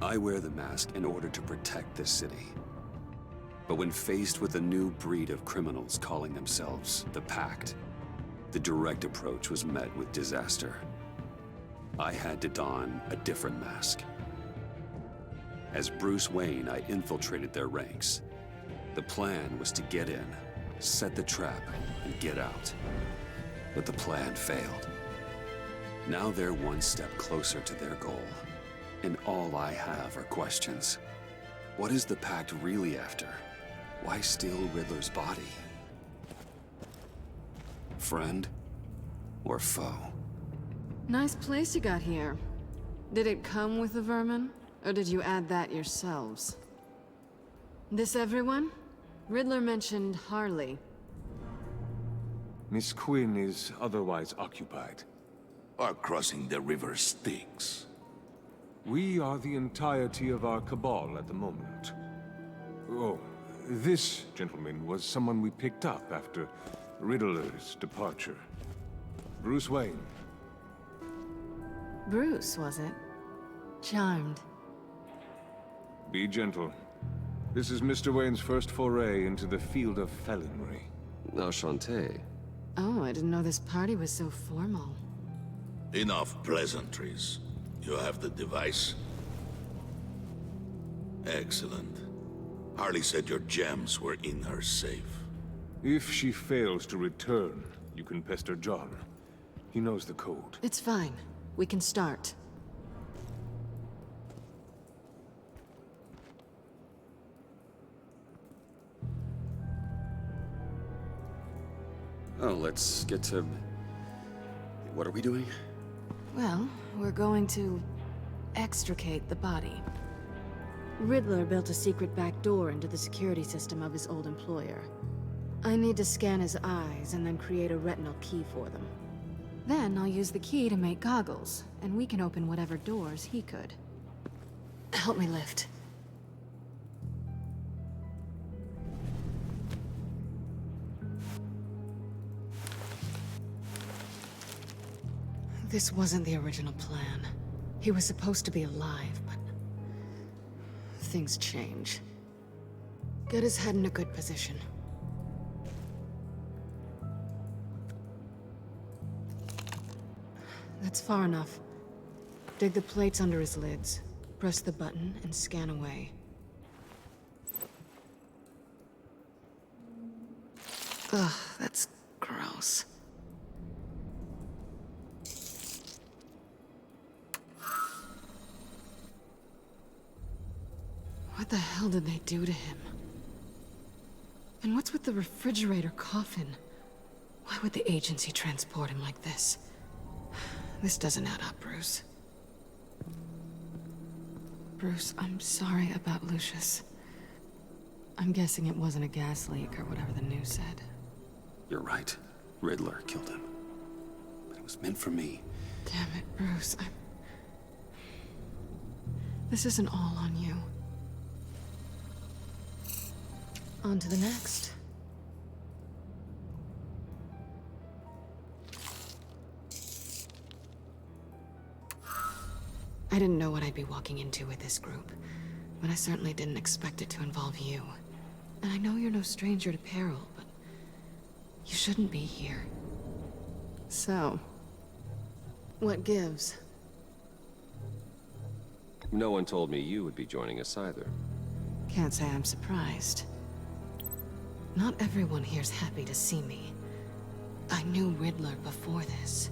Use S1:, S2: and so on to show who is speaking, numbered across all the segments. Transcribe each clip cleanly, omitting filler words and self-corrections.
S1: I wear the mask in order to protect this city. But when faced with a new breed of criminals calling themselves the Pact, the direct approach was met with disaster. I had to don a different mask. As Bruce Wayne, I infiltrated their ranks. The plan was to get in, set the trap, and get out. But the plan failed. Now they're one step closer to their goal. And all I have are questions. What is the Pact really after? Why steal Riddler's body? Friend or foe?
S2: Nice place you got here. Did it come with the vermin? Or did you add that yourselves? This everyone? Riddler mentioned Harley.
S3: Miss Quinn is otherwise occupied.
S4: Or crossing the river Styx.
S3: We are the entirety of our cabal at the moment. Oh, this gentleman was someone we picked up after Riddler's departure. Bruce Wayne.
S2: Bruce, was it? Charmed.
S3: Be gentle. This is Mr. Wayne's first foray into the field of felonry.
S5: Enchanté.
S2: Oh, I didn't know this party was so formal.
S4: Enough pleasantries. You have the device? Excellent. Harley said your gems were in her safe.
S3: If she fails to return, you can pester John. He knows the code.
S2: It's fine. We can start.
S1: Oh, let's get to... What are we doing?
S2: Well, we're going to extricate the body. Riddler built a secret back door into the security system of his old employer. I need to scan his eyes and then create a retinal key for them. Then I'll use the key to make goggles, and we can open whatever doors he could. Help me lift. This wasn't the original plan. He was supposed to be alive, but... things change. Get his head in a good position. That's far enough. Dig the plates under his lids. Press the button and scan away. Ugh, that's gross. What the hell did they do to him? And what's with the refrigerator coffin? Why would the agency transport him like this? This doesn't add up, Bruce. Bruce, I'm sorry about Lucius. I'm guessing it wasn't a gas leak or whatever the news said.
S1: You're right. Riddler killed him. But it was meant for me.
S2: Damn it, Bruce. This isn't all on you. On to the next. I didn't know what I'd be walking into with this group, but I certainly didn't expect it to involve you. And I know you're no stranger to peril, but you shouldn't be here. So, what gives?
S5: No one told me you would be joining us either.
S2: Can't say I'm surprised. Not everyone here's happy to see me. I knew Riddler before this.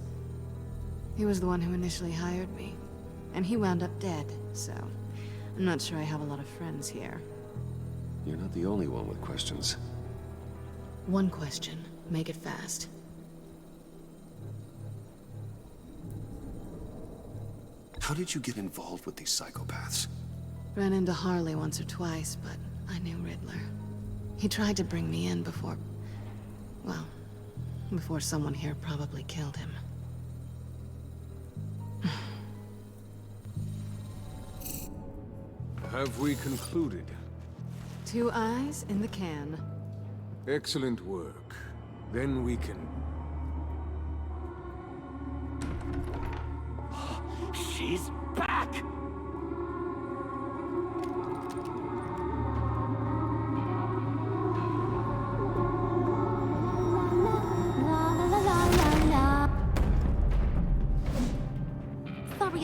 S2: He was the one who initially hired me. And he wound up dead, so I'm not sure I have a lot of friends here.
S1: You're not the only one with questions.
S2: One question. Make it fast.
S1: How did you get involved with these psychopaths?
S2: Ran into Harley once or twice, but I knew Riddler. He tried to bring me in before... well, before someone here probably killed him.
S3: Have we concluded?
S2: 2 eyes in the can.
S3: Excellent work. Then we can...
S6: She's back!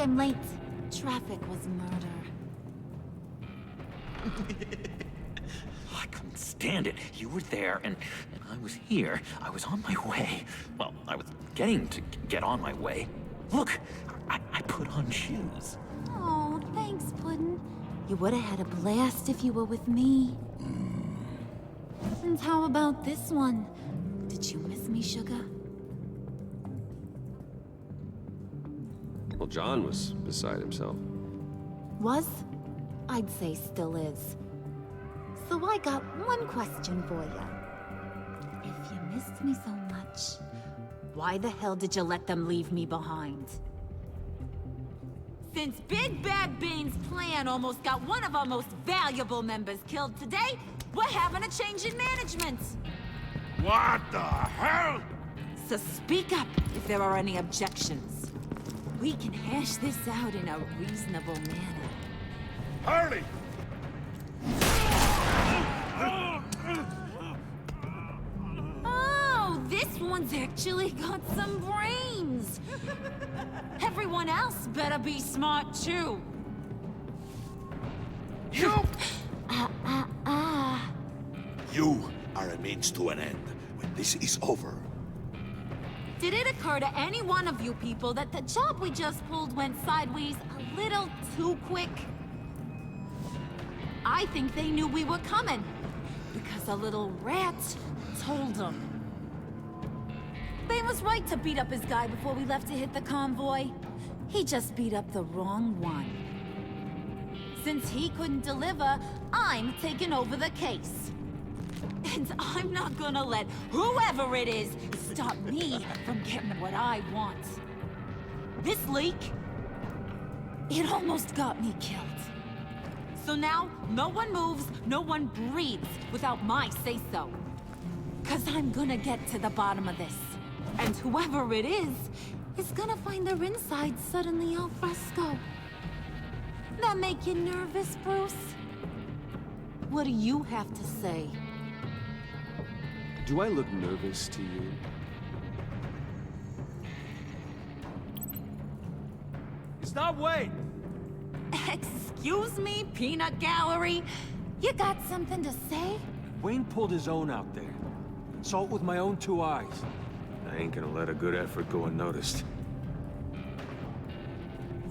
S6: I'm late. Traffic was murder.
S7: I couldn't stand it. You were there, and I was here. I was on my way. Well, I was getting to get on my way. Look, I put on shoes.
S6: Oh, thanks, Puddin'. You would have had a blast if you were with me. And how about this one? Did you miss me, sugar?
S5: Well, John was beside himself.
S6: Was? I'd say still is. So I got one question for you. If you missed me so much, why the hell did you let them leave me behind? Since Big Bad Bean's plan almost got one of our most valuable members killed today, we're having a change in management.
S4: What the hell?
S6: So speak up if there are any objections. We can hash this out in a reasonable manner.
S4: Harley!
S6: Oh, this one's actually got some brains. Everyone else better be smart too.
S4: You! You are a means to an end. When this is over,
S6: Did it occur to any one of you people that the job we just pulled went sideways a little too quick? I think they knew we were coming, because a little rat told them. Bane was right to beat up his guy before we left to hit the convoy. He just beat up the wrong one. Since he couldn't deliver, I'm taking over the case. And I'm not gonna let whoever it is stop me from getting what I want. This leak, it almost got me killed. So now, no one moves, no one breathes without my say-so. 'Cause I'm gonna get to the bottom of this. And whoever it is gonna find their inside suddenly al fresco. That make you nervous, Bruce? What do you have to say?
S1: Do I look nervous to you?
S8: Stop waiting!
S6: Excuse me, peanut gallery? You got something to say?
S8: Wayne pulled his own out there. Saw it with my own two eyes.
S3: I ain't gonna let a good effort go unnoticed.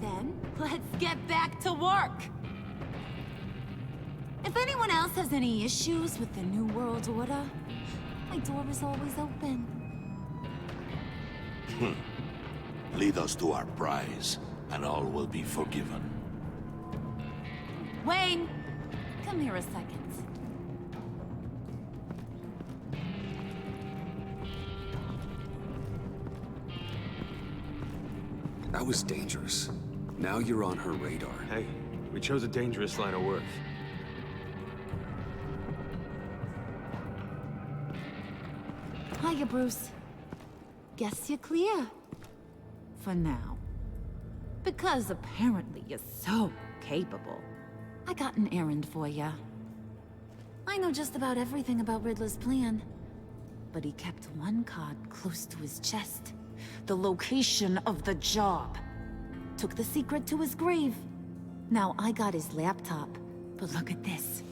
S6: Then, let's get back to work. If anyone else has any issues with the New World Order, my door is always open.
S4: lead us to our prize, and all will be forgiven.
S6: Wayne, come here a second.
S1: That was dangerous. Now you're on her radar.
S3: Hey, we chose a dangerous line of work.
S6: Hiya, Bruce. Guess you're clear. For now. Because apparently you're so capable. I got an errand for ya. I know just about everything about Riddler's plan. But he kept one card close to his chest. The location of the job. Took the secret to his grave. Now I got his laptop. But look at this.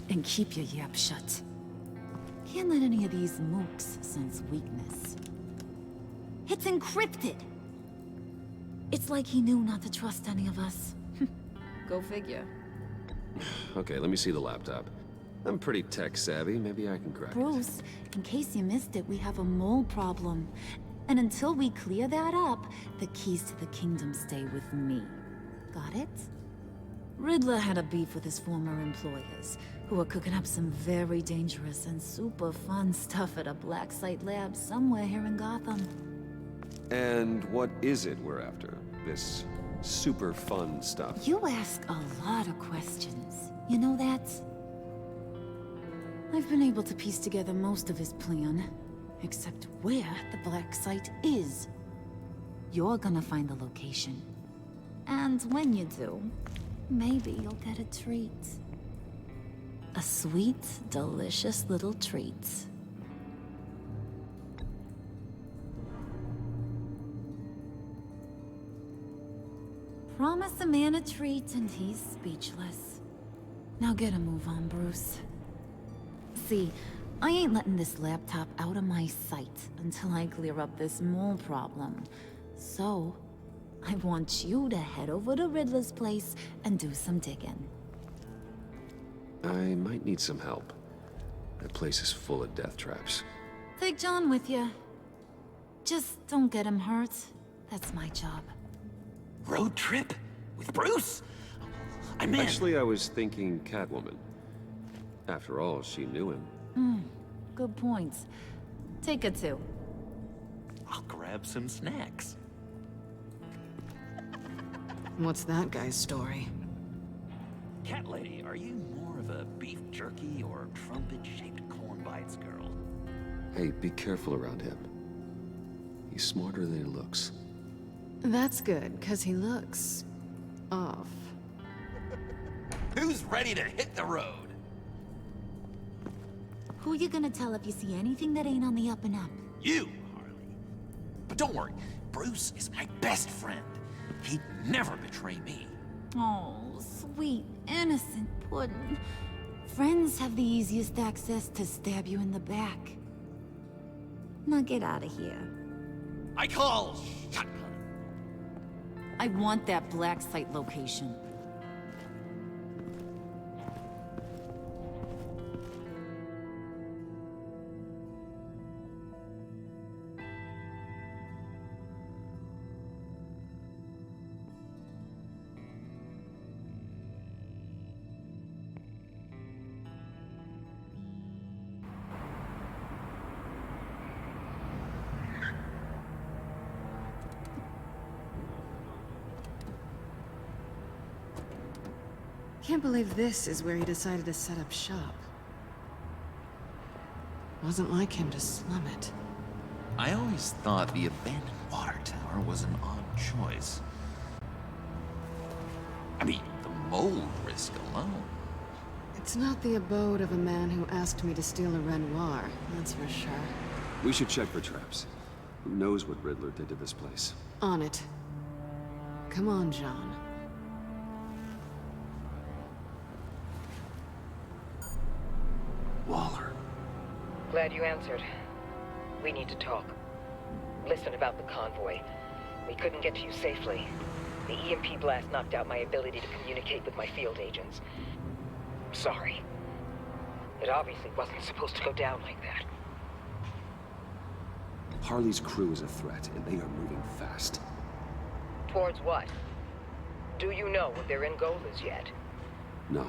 S6: And keep your yap shut. Can't let any of these mooks sense weakness. It's encrypted! It's like he knew not to trust any of us. Go figure.
S5: Okay, let me see the laptop. I'm pretty tech savvy. Maybe I can crack it.
S6: Bruce, in case you missed it, we have a mole problem. And until we clear that up, the keys to the kingdom stay with me. Got it? Riddler had a beef with his former employers, who were cooking up some very dangerous and super fun stuff at a black site lab somewhere here in Gotham.
S5: And what is it we're after? This super fun stuff?
S6: You ask a lot of questions. You know that? I've been able to piece together most of his plan, except where the black site is. You're gonna find the location. And when you do, maybe you'll get a treat. A sweet, delicious little treat. Promise a man a treat and he's speechless. Now get a move on, Bruce. See, I ain't letting this laptop out of my sight until I clear up this mole problem. So, I want you to head over to Riddler's place and do some digging.
S5: I might need some help. That place is full of death traps.
S6: Take John with you. Just don't get him hurt. That's my job.
S7: Road trip? With Bruce? I'm in.
S5: Actually, I was thinking Catwoman. After all, she knew him.
S6: Good points. Take it too.
S7: I'll grab some snacks.
S2: What's that guy's story?
S7: Cat lady, are you more of a beef jerky or trumpet-shaped corn bites girl?
S5: Hey, be careful around him. He's smarter than he looks.
S2: That's good, because he looks... off.
S7: Who's ready to hit the road?
S6: Who you gonna tell if you see anything that ain't on the up and up?
S7: You, Harley. But don't worry, Bruce is my best friend. He'd never betray me.
S6: Oh, sweet, innocent puddin'. Friends have the easiest access to stab you in the back. Now get out of here.
S7: I call shotgun.
S6: I want that black site location.
S2: Can't believe this is where he decided to set up shop. Wasn't like him to slum it.
S7: I always thought the abandoned water tower was an odd choice. I mean, the mold risk alone.
S2: It's not the abode of a man who asked me to steal a Renoir, that's for sure.
S5: We should check for traps. Who knows what Riddler did to this place?
S2: On it. Come on, John.
S5: Waller.
S9: Glad you answered. We need to talk. Listen about the convoy. We couldn't get to you safely. The EMP blast knocked out my ability to communicate with my field agents. Sorry. It obviously wasn't supposed to go down like that.
S5: Harley's crew is a threat, and they are moving fast.
S9: Towards what? Do you know what their end goal is yet?
S5: No,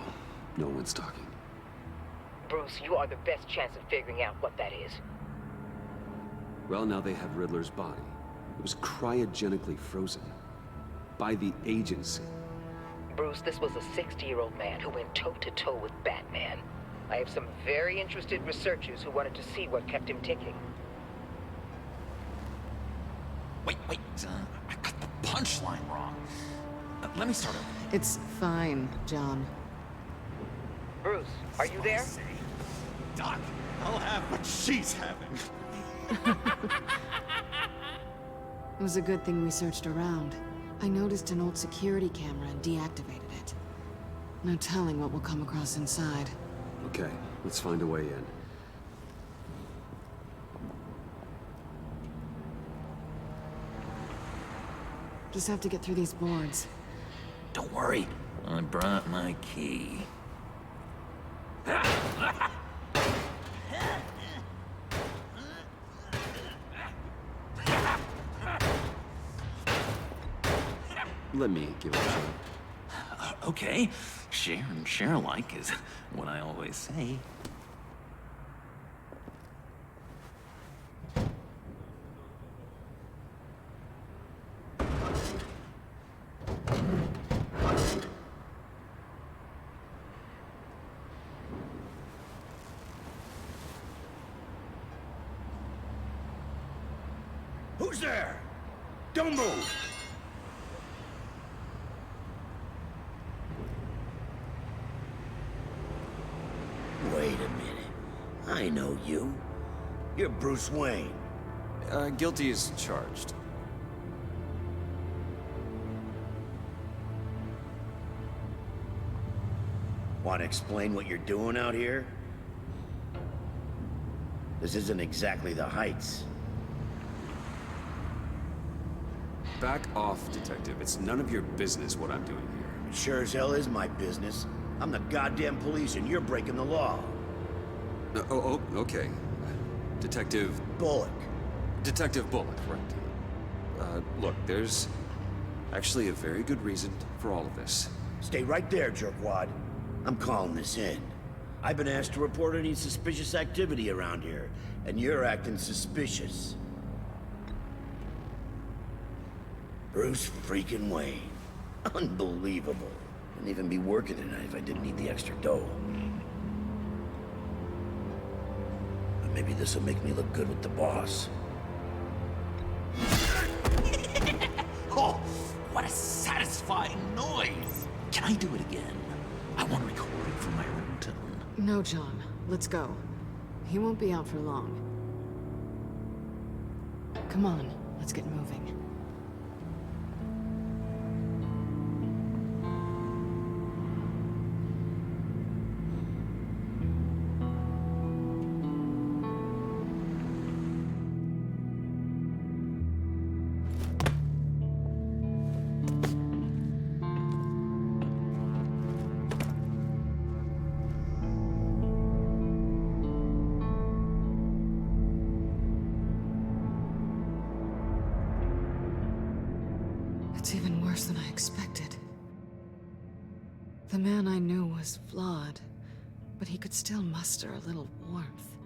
S5: no one's talking.
S9: Bruce, you are the best chance of figuring out what that is.
S5: Well, now they have Riddler's body. It was cryogenically frozen. By the agency.
S9: Bruce, this was a 60-year-old man who went toe-to-toe with Batman. I have some very interested researchers who wanted to see what kept him ticking.
S7: Wait, I got the punchline wrong. Let me start over.
S2: It's fine, John.
S9: Bruce, are you there?
S7: Doc, I'll have what she's having.
S2: It was a good thing we searched around. I noticed an old security camera and deactivated it. No telling what we'll come across inside.
S5: Okay, let's find a way in.
S2: Just have to get through these boards.
S7: Don't worry, I brought my key.
S5: Let me give it a try.
S7: Okay, share and share alike is what I always say.
S4: Who's there? Don't move!
S10: Wait a minute. I know you. You're Bruce Wayne.
S5: Guilty as charged.
S10: Want to explain what you're doing out here? This isn't exactly the Heights.
S1: Back off, Detective. It's none of your business what I'm doing here.
S10: It sure as hell is my business. I'm the goddamn police and you're breaking the law.
S1: Okay. Detective...
S10: Bullock.
S1: Detective Bullock, right. Look, there's actually a very good reason for all of this.
S10: Stay right there, jerkwad. I'm calling this in. I've been asked to report any suspicious activity around here, and you're acting suspicious. Bruce freaking Wayne. Unbelievable. Wouldn't even be working tonight if I didn't need the extra dough. But maybe this'll make me look good with the boss.
S7: Oh, what a satisfying noise! Can I do it again? I want to record it for my ringtone.
S2: No, John. Let's go. He won't be out for long. Come on, let's get moving. It's even worse than I expected. The man I knew was flawed, but he could still muster a little warmth.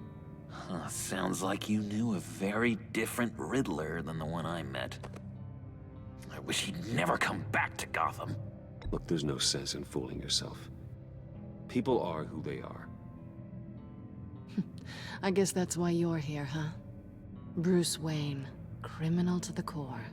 S7: Huh, sounds like you knew a very different Riddler than the one I met. I wish he'd never come back to Gotham.
S5: Look, there's no sense in fooling yourself. People are who they are.
S2: I guess that's why you're here, huh? Bruce Wayne, criminal to the core.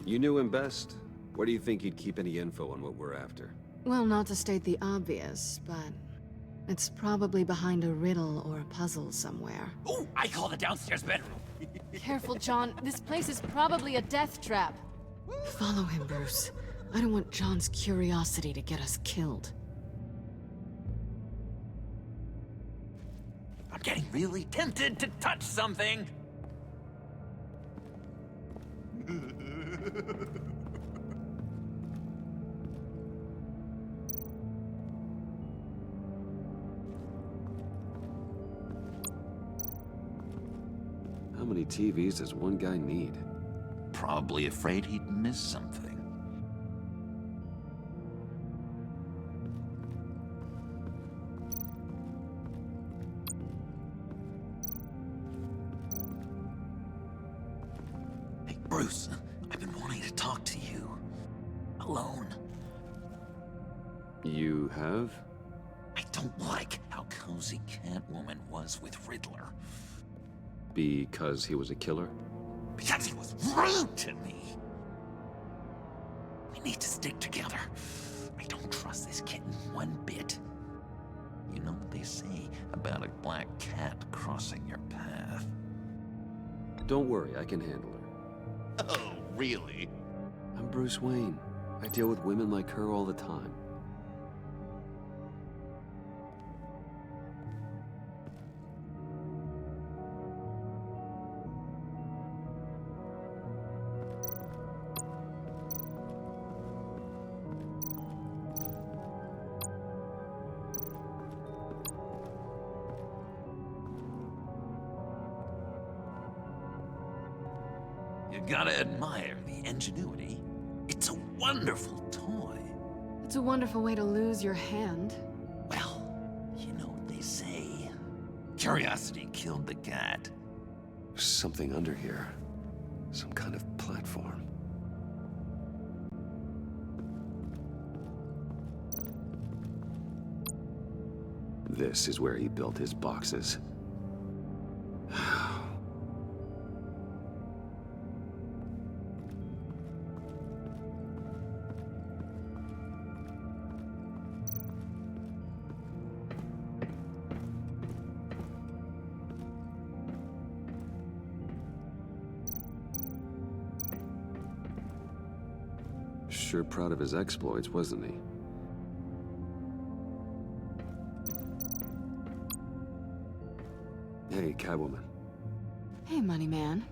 S5: You knew him best. Where do you think he'd keep any info on what we're after?
S2: Well, not to state the obvious, but it's probably behind a riddle or a puzzle somewhere.
S7: Ooh, I call the downstairs bedroom.
S2: Careful, John. This place is probably a death trap. Follow him, Bruce. I don't want John's curiosity to get us killed.
S7: I'm getting really tempted to touch something.
S5: How many TVs does one guy need?
S7: Probably afraid he'd miss something. Hey, Bruce, I've been wanting to talk to you. Alone.
S5: You have?
S7: I don't like how cozy Catwoman was with Riddler.
S5: Because he was a killer?
S7: Because he was rude to me. We need to stick together. I don't trust this kitten one bit. You know what they say about a black cat crossing your path?
S5: Don't worry, I can handle her.
S7: Oh, really?
S5: I'm Bruce Wayne. I deal with women like her all the time.
S7: You gotta admire the ingenuity. It's a wonderful toy.
S2: It's a wonderful way to lose your hand.
S7: Well, you know what they say. Curiosity killed the cat.
S5: There's something under here. Some kind of platform. This is where he built his boxes. sure proud of his exploits, wasn't he? Hey, Catwoman.
S2: Hey, money man.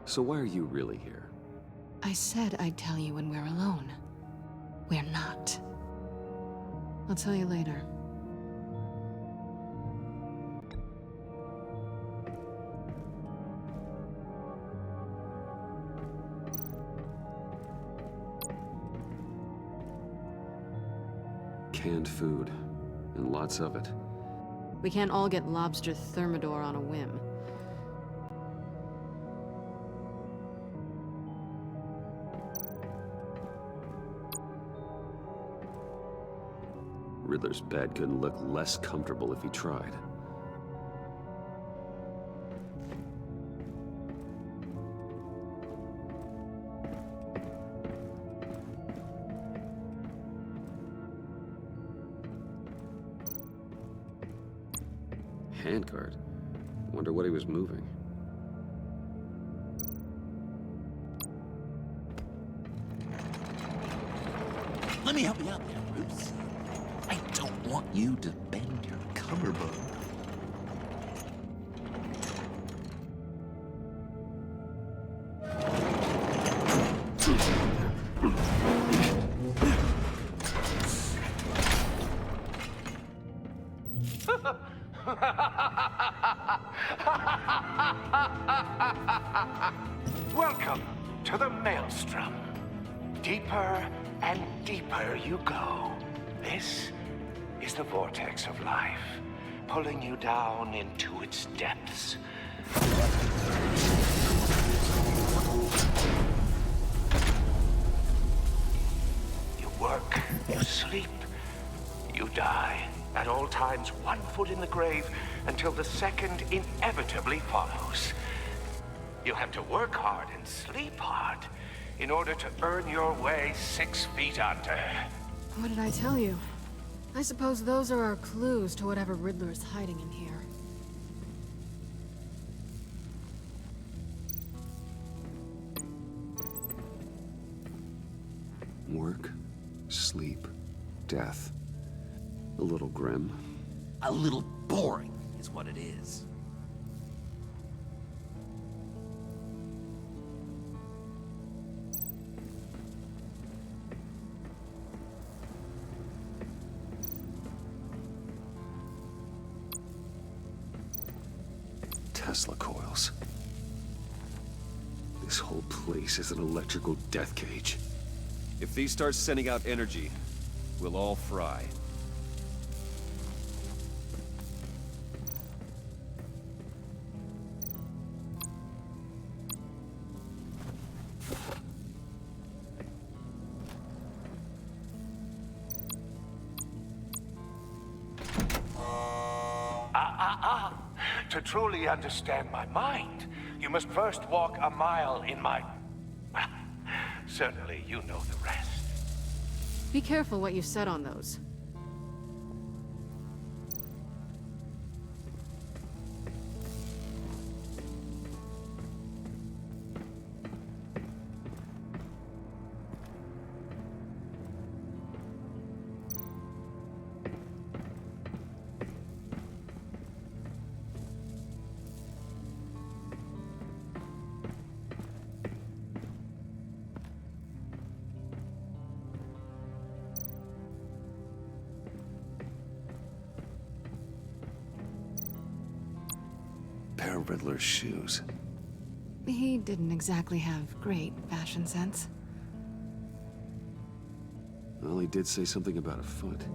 S5: So why are you really here?
S2: I said I'd tell you when we're alone. We're not. I'll tell you later.
S5: Canned food, and lots of it.
S2: We can't all get lobster thermidor on a whim.
S5: Riddler's bed couldn't look less comfortable if he tried. Handcart? Wonder what he was moving.
S7: Let me help you out there, Bruce. I don't want you to bend your collarbone.
S11: Welcome to the Maelstrom. Deeper and deeper you go. This is the vortex of life, pulling you down into its depths. You work, you sleep, you die. At all times, 1 foot in the grave until the second inevitably follows. You have to work hard and sleep hard in order to earn your way 6 feet under.
S2: What did I tell you? I suppose those are our clues to whatever Riddler's hiding in here.
S5: Work, sleep, death. A little grim.
S7: A little boring is what it is.
S5: Tesla coils. This whole place is an electrical death cage.
S1: If these start sending out energy, we'll all fry.
S11: To truly understand my mind, you must first walk a mile in my... Well, certainly you know the rest.
S2: Be careful what you said on those.
S5: Pair of Riddler's shoes.
S2: He didn't exactly have great fashion sense.
S5: Well, he did say something about a foot.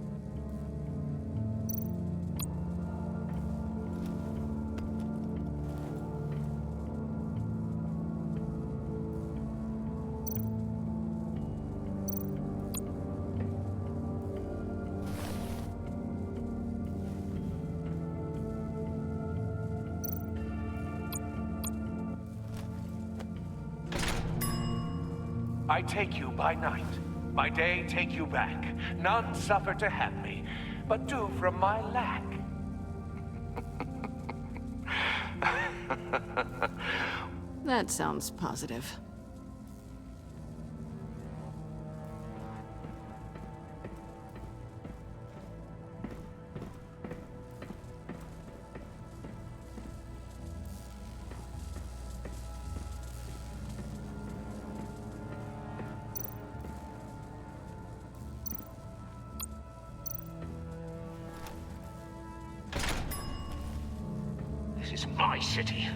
S11: I take you by night. By day, take you back. None suffer to have me, but do from my lack.
S2: That sounds positive.
S11: This is my city.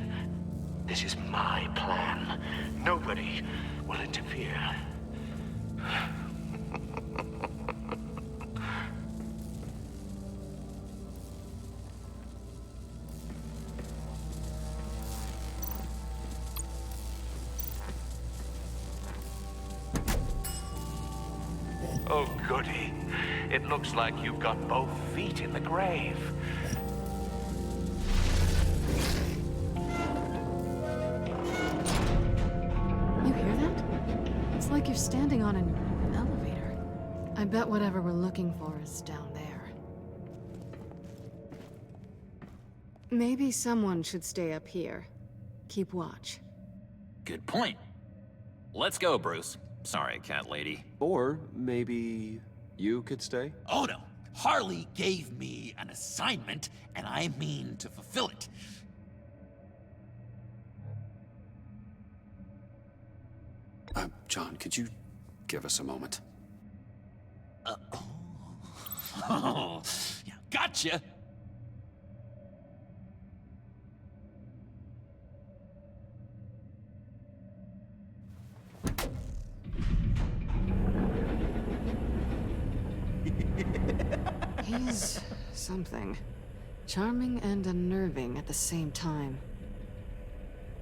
S11: This is my plan. Nobody will interfere. Oh, goody. It looks like you've got both feet in the grave.
S2: You hear that? It's like you're standing on an elevator. I bet whatever we're looking for is down there. Maybe someone should stay up here. Keep watch.
S7: Good point. Let's go, Bruce. Sorry, cat lady.
S5: Or maybe you could stay?
S12: Oh no, Harley gave me an assignment, and I mean to fulfill it.
S1: John, could you give us a moment?
S12: Oh, yeah, gotcha.
S2: He's something. Charming and unnerving at the same time.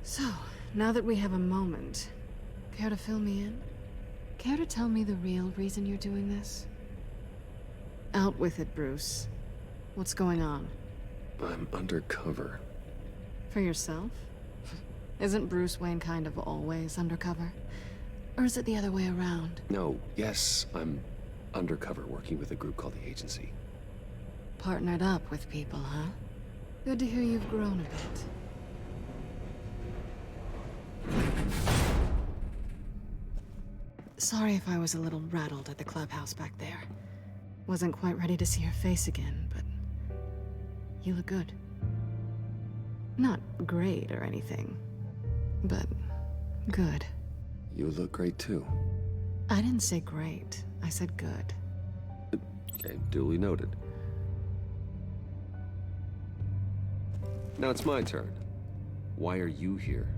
S2: So, now that we have a moment, care to fill me in? Care to tell me the real reason you're doing this? Out with it, Bruce. What's going on?
S1: I'm undercover.
S2: For yourself? Isn't Bruce Wayne kind of always undercover? Or is it the other way around?
S1: No, yes, I'm undercover working with a group called the Agency.
S2: Partnered up with people, huh? Good to hear you've grown a bit. Sorry if I was a little rattled at the clubhouse back there. Wasn't quite ready to see your face again, but you look good. Not great or anything, but good.
S1: You look great too.
S2: I didn't say great. I said good.
S1: Okay, duly noted. Now it's my turn. Why are you here?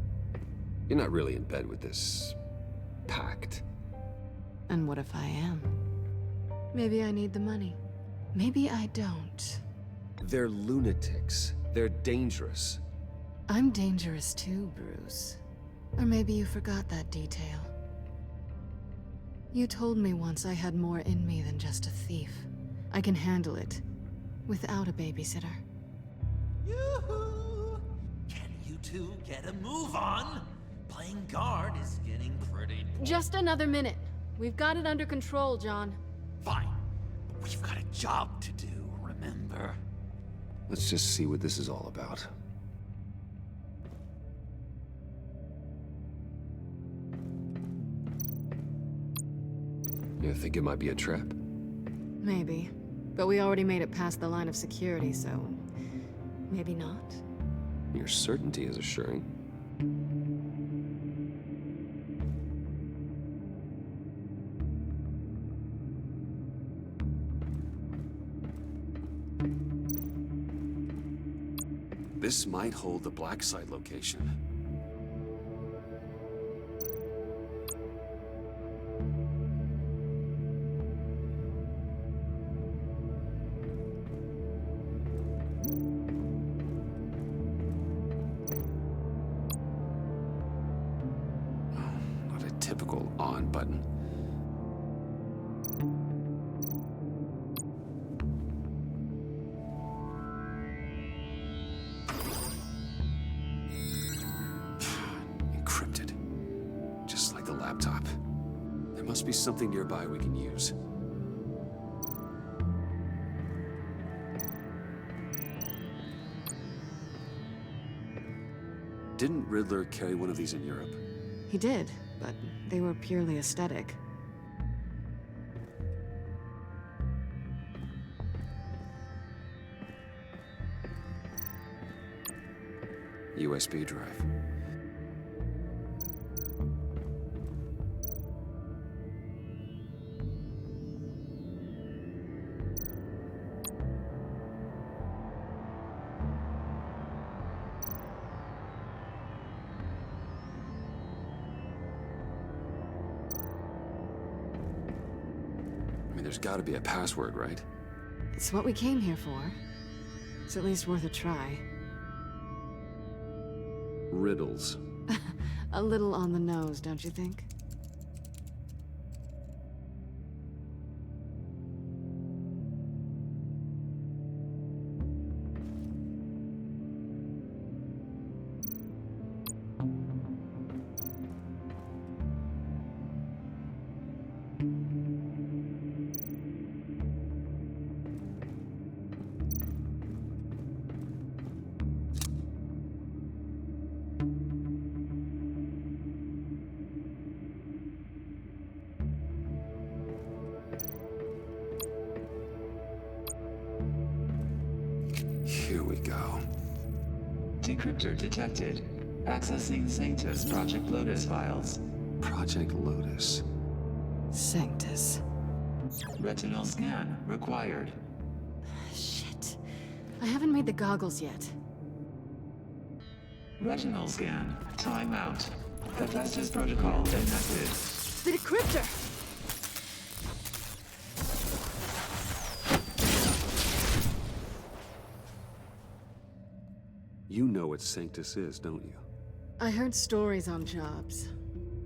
S1: You're not really in bed with this pact.
S2: And what if I am? Maybe I need the money. Maybe I don't.
S1: They're lunatics. They're dangerous.
S2: I'm dangerous too, Bruce. Or maybe you forgot that detail. You told me once I had more in me than just a thief. I can handle it without a babysitter.
S12: Yoo-hoo! Can you two get a move on? Playing guard is getting pretty...
S2: Just another minute. We've got it under control, John.
S12: Fine. But we've got a job to do, remember?
S1: Let's just see what this is all about. You think it might be a trap?
S2: Maybe. But we already made it past the line of security, so... maybe not.
S1: Your certainty is assuring. This might hold the black site location. Not a typical on button. Laptop. There must be something nearby we can use. Didn't Riddler carry one of these in Europe?
S2: He did, but they were purely aesthetic.
S1: USB drive. I mean, there's gotta be a password, right?
S2: It's what we came here for. It's at least worth a try.
S1: Riddles.
S2: A little on the nose, don't you think?
S1: Here we go.
S13: Decryptor detected. Accessing Sanctus Project Lotus files.
S1: Project Lotus.
S2: Sanctus.
S13: Retinal scan required.
S2: Shit. I haven't made the goggles yet.
S13: Retinal scan. Timeout. Hephaestus protocol enacted.
S2: The decryptor!
S1: You know what Sanctus is, don't you?
S2: I heard stories on jobs.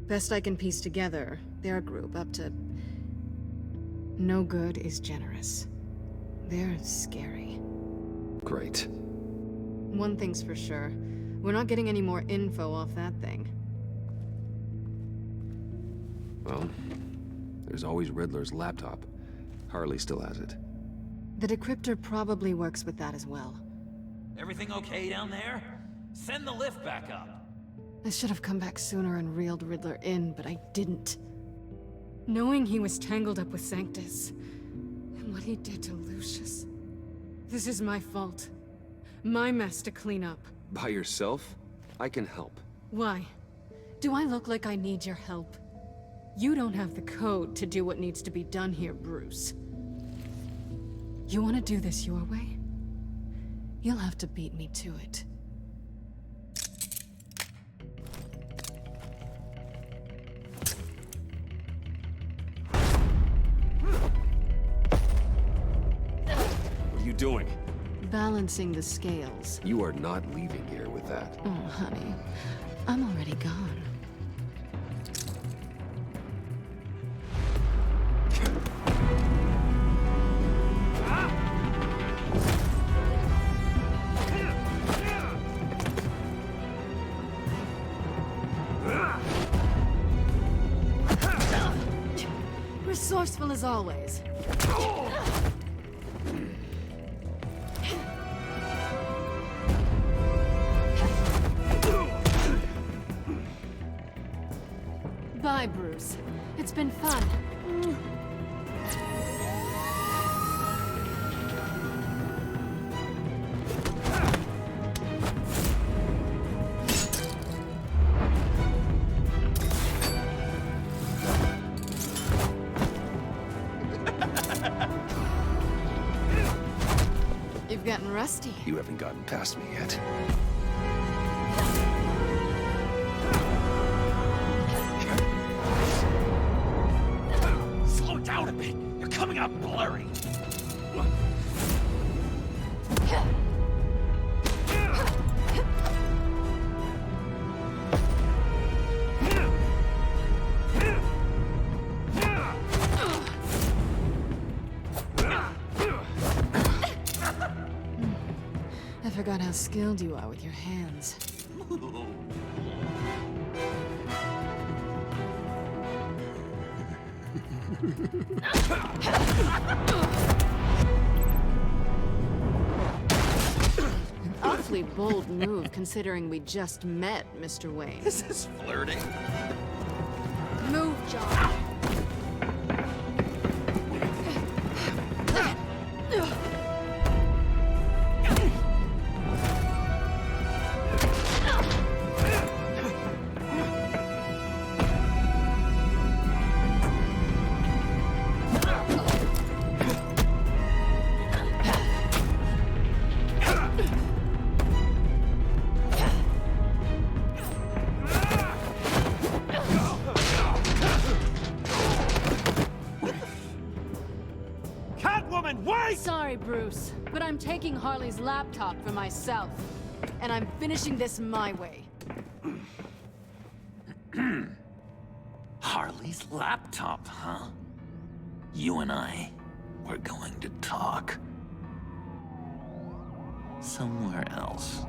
S2: Best I can piece together, they're a group up to... No good is generous. They're scary.
S1: Great.
S2: One thing's for sure. We're not getting any more info off that thing.
S1: Well, there's always Riddler's laptop. Harley still has it.
S2: The decryptor probably works with that as well.
S12: Everything okay down there? Send the lift back up.
S2: I should have come back sooner and reeled Riddler in, but I didn't. Knowing he was tangled up with Sanctus, and what he did to Lucius. This is my fault. My mess to clean up.
S1: By yourself? I can help.
S2: Why? Do I look like I need your help? You don't have the code to do what needs to be done here, Bruce. You want to do this your way? You'll have to beat me to it.
S1: What are you doing?
S2: Balancing the scales.
S1: You are not leaving here with that.
S2: Oh, honey. I'm already gone. Resourceful as always. Bye, Bruce. It's been fun. You've gotten rusty.
S1: You haven't gotten past me yet.
S12: Slow down a bit. You're coming up blurry.
S2: I forgot how skilled you are with your hands. Up awfully bold move considering we just met, Mr. Wayne.
S7: This is flirting.
S2: Move, John. Sorry, Bruce, but I'm taking Harley's laptop for myself. And I'm finishing this my way.
S7: Harley's laptop, huh? You and I, we're going to talk. Somewhere else.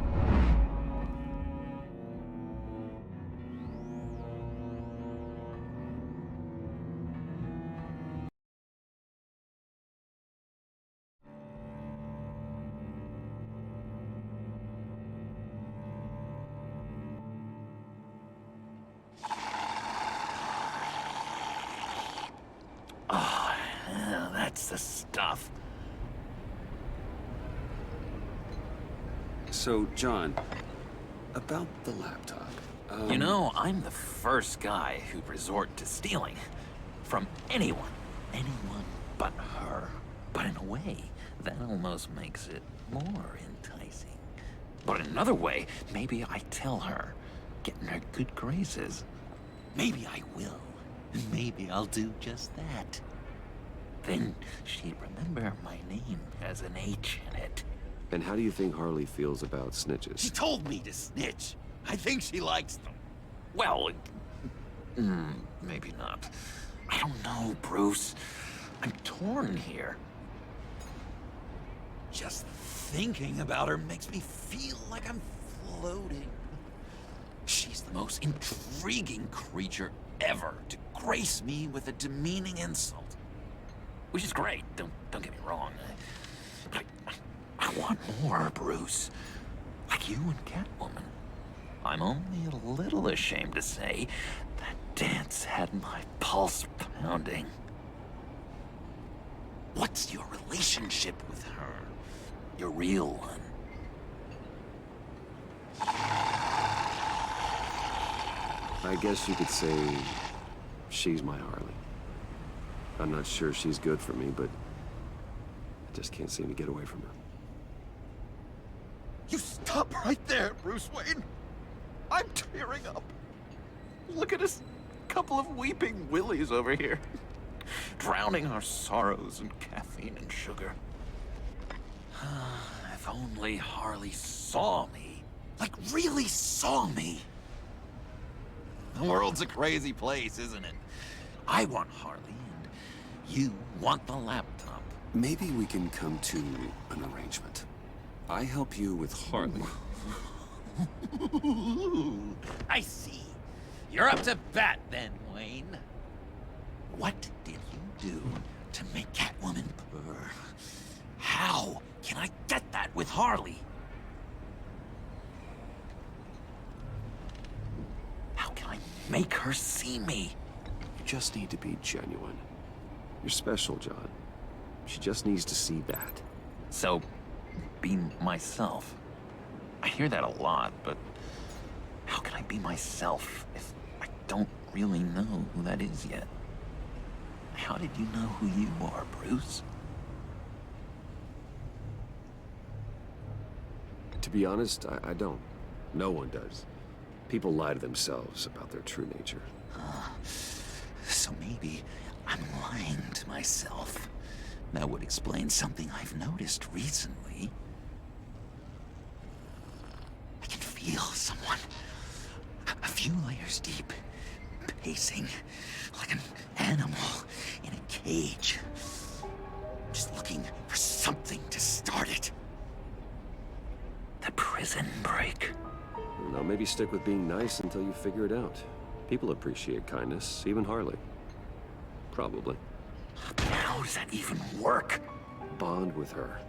S7: Oh, yeah, that's the stuff.
S5: So, John, about the laptop.
S7: You know, I'm the first guy who'd resort to stealing. From anyone. Anyone but her. But in a way, that almost makes it more enticing. But in another way, maybe I tell her, get in her good graces. Maybe I will. Maybe I'll do just that. Then she'd remember my name has an H in it.
S5: And how do you think Harley feels about snitches?
S7: She told me to snitch. I think she likes them. Well, maybe not. I don't know, Bruce. I'm torn here. Just thinking about her makes me feel like I'm floating. She's the most intriguing creature ever to grace me with a demeaning insult. Which is great, don't get me wrong. But I want more, Bruce. Like you and Catwoman. I'm only a little ashamed to say that dance had my pulse pounding. What's your relationship with her? Your real one?
S5: I guess you could say she's my Harley. I'm not sure she's good for me, but I just can't seem to get away from her.
S7: You stop right there, Bruce Wayne. I'm tearing up. Look at us, couple of weeping willies over here. Drowning our sorrows in caffeine and sugar. If only Harley saw me. Like, really saw me. The world's a crazy place, isn't it? I want Harley, and you want the laptop.
S5: Maybe we can come to an arrangement. I help you with Harley.
S7: I see. You're up to bat then, Wayne. What did you do to make Catwoman purr? How can I get that with Harley? How can I make her see me?
S5: You just need to be genuine. You're special, John. She just needs to see that.
S7: So, be myself. I hear that a lot, but how can I be myself if I don't really know who that is yet? How did you know who you are, Bruce?
S5: To be honest, I don't. No one does. People lie to themselves about their true nature.
S7: So maybe I'm lying to myself. That would explain something I've noticed recently. I can feel someone a few layers deep, pacing like an animal in a cage. Just looking for something to start it. The prison break.
S5: Now maybe stick with being nice until you figure it out. People appreciate kindness, even Harley. Probably.
S7: How does that even work?
S5: Bond with her.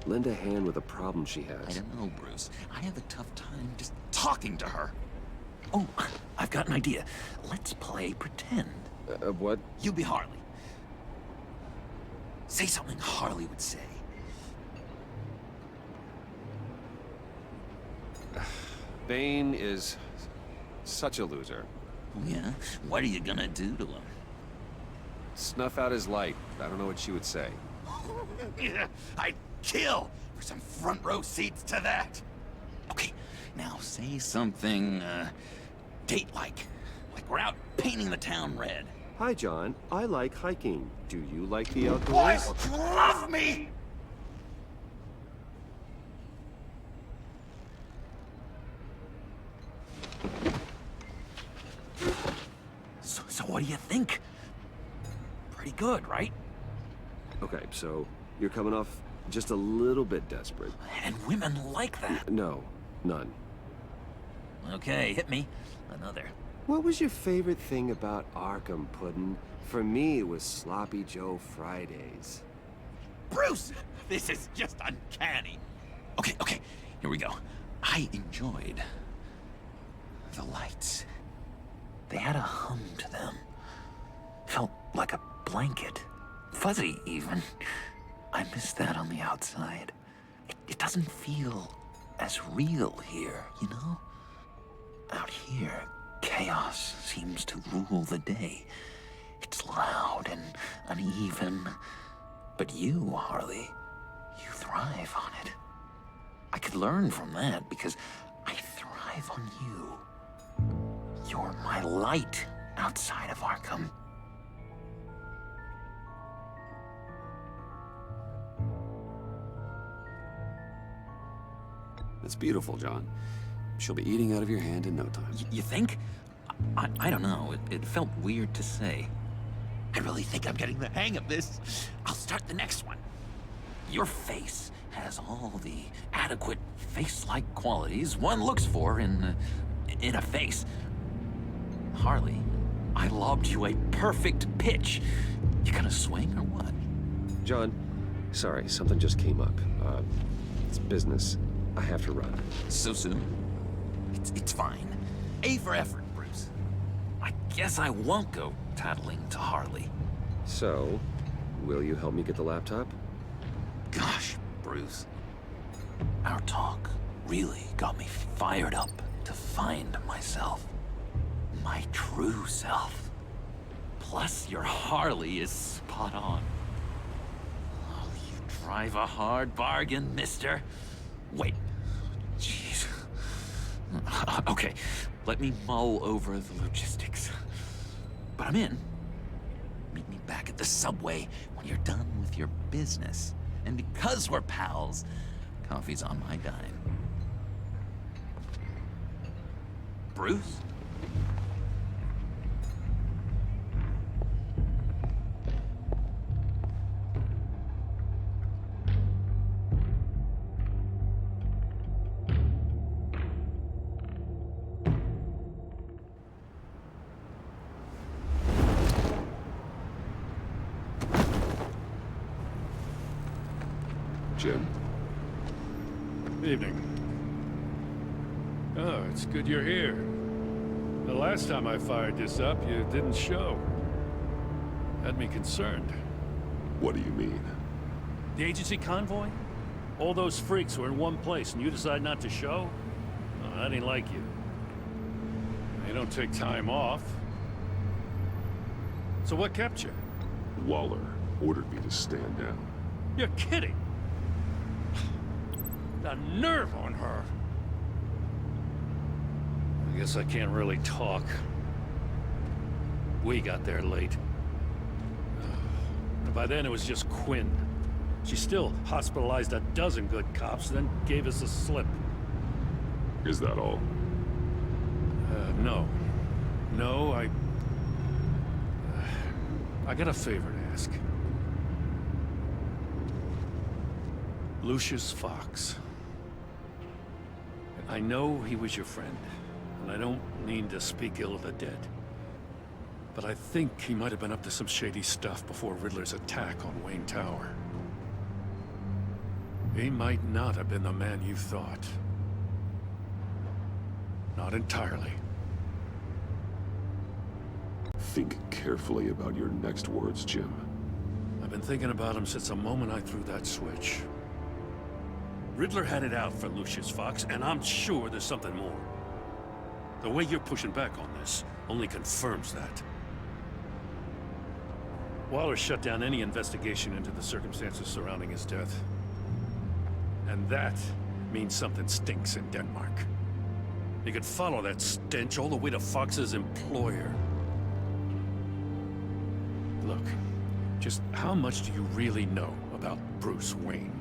S5: Lend a hand with a problem she
S7: I
S5: has.
S7: don't know, Bruce. I have a tough time just talking to her. Oh, I've got an idea. Let's play pretend.
S5: What?
S7: You be Harley. Say something Harley would say.
S5: Bane is such a loser.
S7: Yeah? What are you gonna do to him?
S5: Snuff out his light. I don't know what she would say.
S7: Yeah, I'd kill for some front row seats to that. Okay, now say something, date-like. Like we're out painting the town red.
S5: Hi, John. I like hiking. Do you like the outdoors?
S7: Boys, you love me! So what do you think? Pretty good, right?
S5: Okay, so you're coming off just a little bit desperate.
S7: And women like that.
S5: No, none.
S7: Okay, hit me. Another.
S5: What was your favorite thing about Arkham, Puddin'? For me, it was Sloppy Joe Fridays.
S7: Bruce! This is just uncanny. Okay, here we go. I enjoyed the lights. They had a hum to them. Felt like a blanket. Fuzzy, even. I miss that on the outside. It doesn't feel as real here, you know? Out here, chaos seems to rule the day. It's loud and uneven. But you, Harley, you thrive on it. I could learn from that because I thrive on you. You're my light outside of Arkham.
S1: That's beautiful, John. She'll be eating out of your hand in no time.
S7: You think? I don't know. It felt weird to say. I really think I'm getting the hang of this. I'll start the next one. Your face has all the adequate face-like qualities one looks for in a face. Harley, I lobbed you a perfect pitch. You gonna swing or what?
S5: John, sorry, something just came up. It's business. I have to run.
S7: So soon? It's fine. A for effort, Bruce. I guess I won't go tattling to Harley.
S5: So, will you help me get the laptop?
S7: Gosh, Bruce. Our talk really got me fired up to find myself. My true self. Plus, your Harley is spot on. Oh, you drive a hard bargain, mister. Wait. Jeez. Okay, let me mull over the logistics. But I'm in. Meet me back at the subway when you're done with your business. And because we're pals, coffee's on my dime. Bruce?
S1: Jim.
S14: Evening. Oh, it's good you're here. The last time I fired this up, you didn't show. Had me concerned.
S1: What do you mean?
S14: The agency convoy? All those freaks were in one place and you decide not to show? Oh, I didn't like you. You don't take time off. So what kept you?
S15: Waller ordered me to stand down.
S14: You're kidding! The nerve on her! I guess I can't really talk. We got there late. And by then it was just Quinn. She still hospitalized a dozen good cops, then gave us a slip.
S15: Is that all?
S14: No. No, I got a favor to ask. Lucius Fox. I know he was your friend, and I don't mean to speak ill of the dead. But I think he might have been up to some shady stuff before Riddler's attack on Wayne Tower. He might not have been the man you thought. Not entirely.
S15: Think carefully about your next words, Jim.
S14: I've been thinking about him since the moment I threw that switch. Riddler had it out for Lucius Fox, and I'm sure there's something more. The way you're pushing back on this only confirms that. Waller shut down any investigation into the circumstances surrounding his death. And that means something stinks in Denmark. You could follow that stench all the way to Fox's employer. Look, just how much do you really know about Bruce Wayne?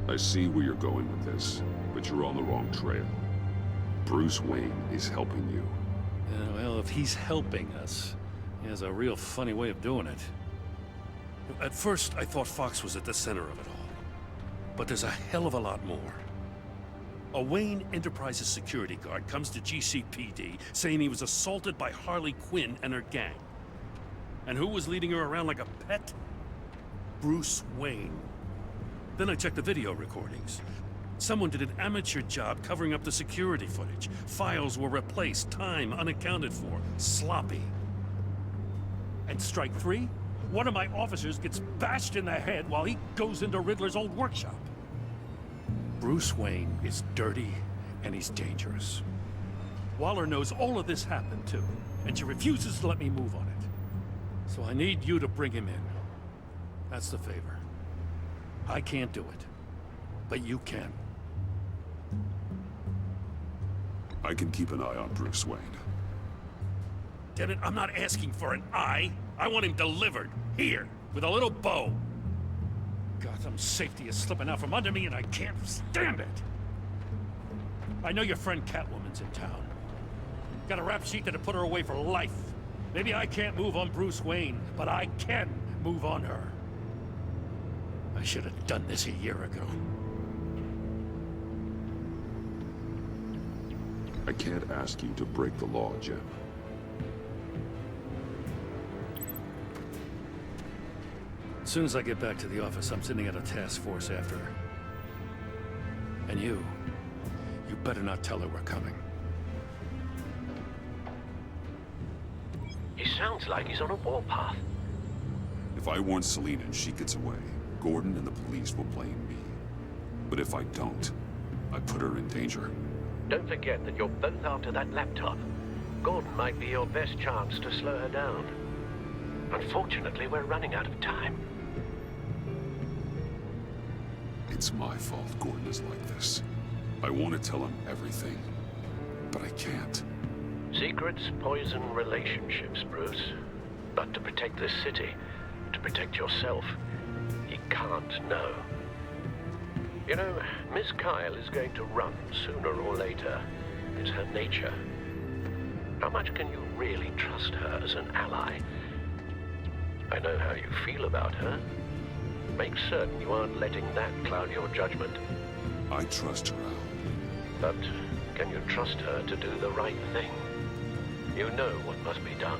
S15: I see where you're going with this, but you're on the wrong trail. Bruce Wayne is helping you.
S14: Yeah, well, if he's helping us, he has a real funny way of doing it. At first, I thought Fox was at the center of it all. But there's a hell of a lot more. A Wayne Enterprises security guard comes to GCPD saying he was assaulted by Harley Quinn and her gang. And who was leading her around like a pet? Bruce Wayne. Then I checked the video recordings. Someone did an amateur job covering up the security footage. Files were replaced, time unaccounted for, sloppy. And strike three? One of my officers gets bashed in the head while he goes into Riddler's old workshop. Bruce Wayne is dirty and he's dangerous. Waller knows all of this happened too, and she refuses to let me move on it. So I need you to bring him in. That's the favor. I can't do it, but you can.
S15: I can keep an eye on Bruce Wayne.
S14: Damn it, I'm not asking for an eye. I want him delivered, here, with a little bow. Gotham's safety is slipping out from under me and I can't stand it. I know your friend Catwoman's in town. Got a rap sheet that'll put her away for life. Maybe I can't move on Bruce Wayne, but I can move on her. I should have done this a year ago.
S15: I can't ask you to break the law, Jim.
S14: As soon as I get back to the office, I'm sending out a task force after her. And you better not tell her we're coming.
S11: He sounds like he's on a warpath.
S15: If I warn Selina and she gets away, Gordon and the police will blame me. But if I don't, I put her in danger.
S11: Don't forget that you're both after that laptop. Gordon might be your best chance to slow her down. Unfortunately, we're running out of time.
S15: It's my fault Gordon is like this. I want to tell him everything, but I can't.
S11: Secrets poison relationships, Bruce. But to protect this city, to protect yourself, you can't know. You know, Miss Kyle is going to run sooner or later. It's her nature. How much can you really trust her as an ally? I know how you feel about her. Make certain you aren't letting that cloud your judgment.
S15: I trust her, Al.
S11: But can you trust her to do the right thing? You know what must be done.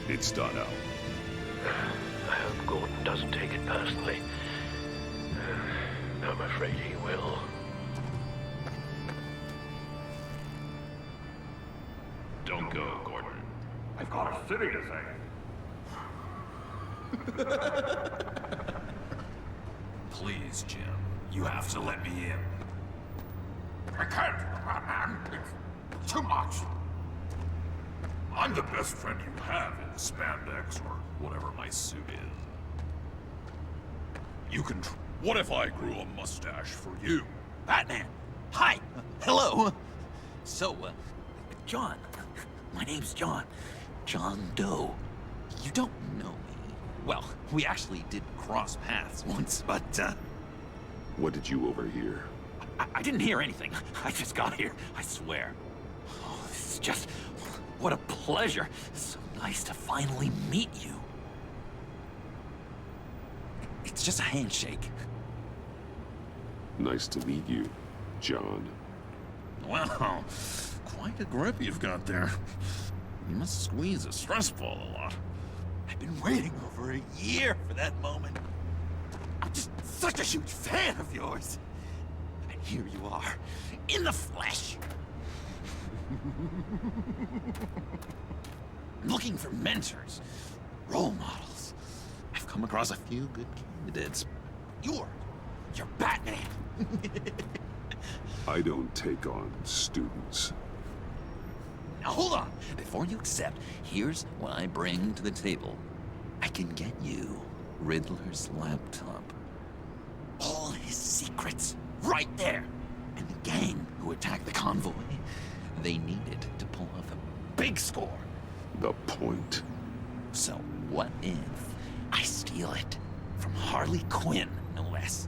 S15: It's done, Al.
S11: I hope Gordon doesn't take it personally. I'm afraid he will.
S16: Don't go, Gordon. I've got a city to save. Please, Jim. You have to let me in. I can't, man. It's too much. I'm the best friend you have in spandex or whatever my suit is. You can what if I grew a mustache for you?
S7: Batman! Hi! Hello! So, John. My name's John. John Doe. You don't know me. Well, we actually did cross paths once, but,
S15: What did you overhear?
S7: I didn't hear anything. I just got here, I swear. Oh, this is just... what a pleasure. So nice to finally meet you. It's just a handshake.
S15: Nice to meet you, John.
S7: Wow, quite a grip you've got there. You must squeeze a stress ball a lot.
S12: I've been waiting over a year for that moment. I'm just such a huge fan of yours. And here you are, in the flesh.
S7: Looking for mentors, role models. I've come across a few good candidates. You're Batman.
S15: I don't take on students.
S7: Now hold on. Before you accept, here's what I bring to the table. I can get you Riddler's laptop. All his secrets, right there. And the gang who attacked the convoy, they needed to pull off a big score.
S15: The point.
S7: So what if I steal it from Harley Quinn, no less,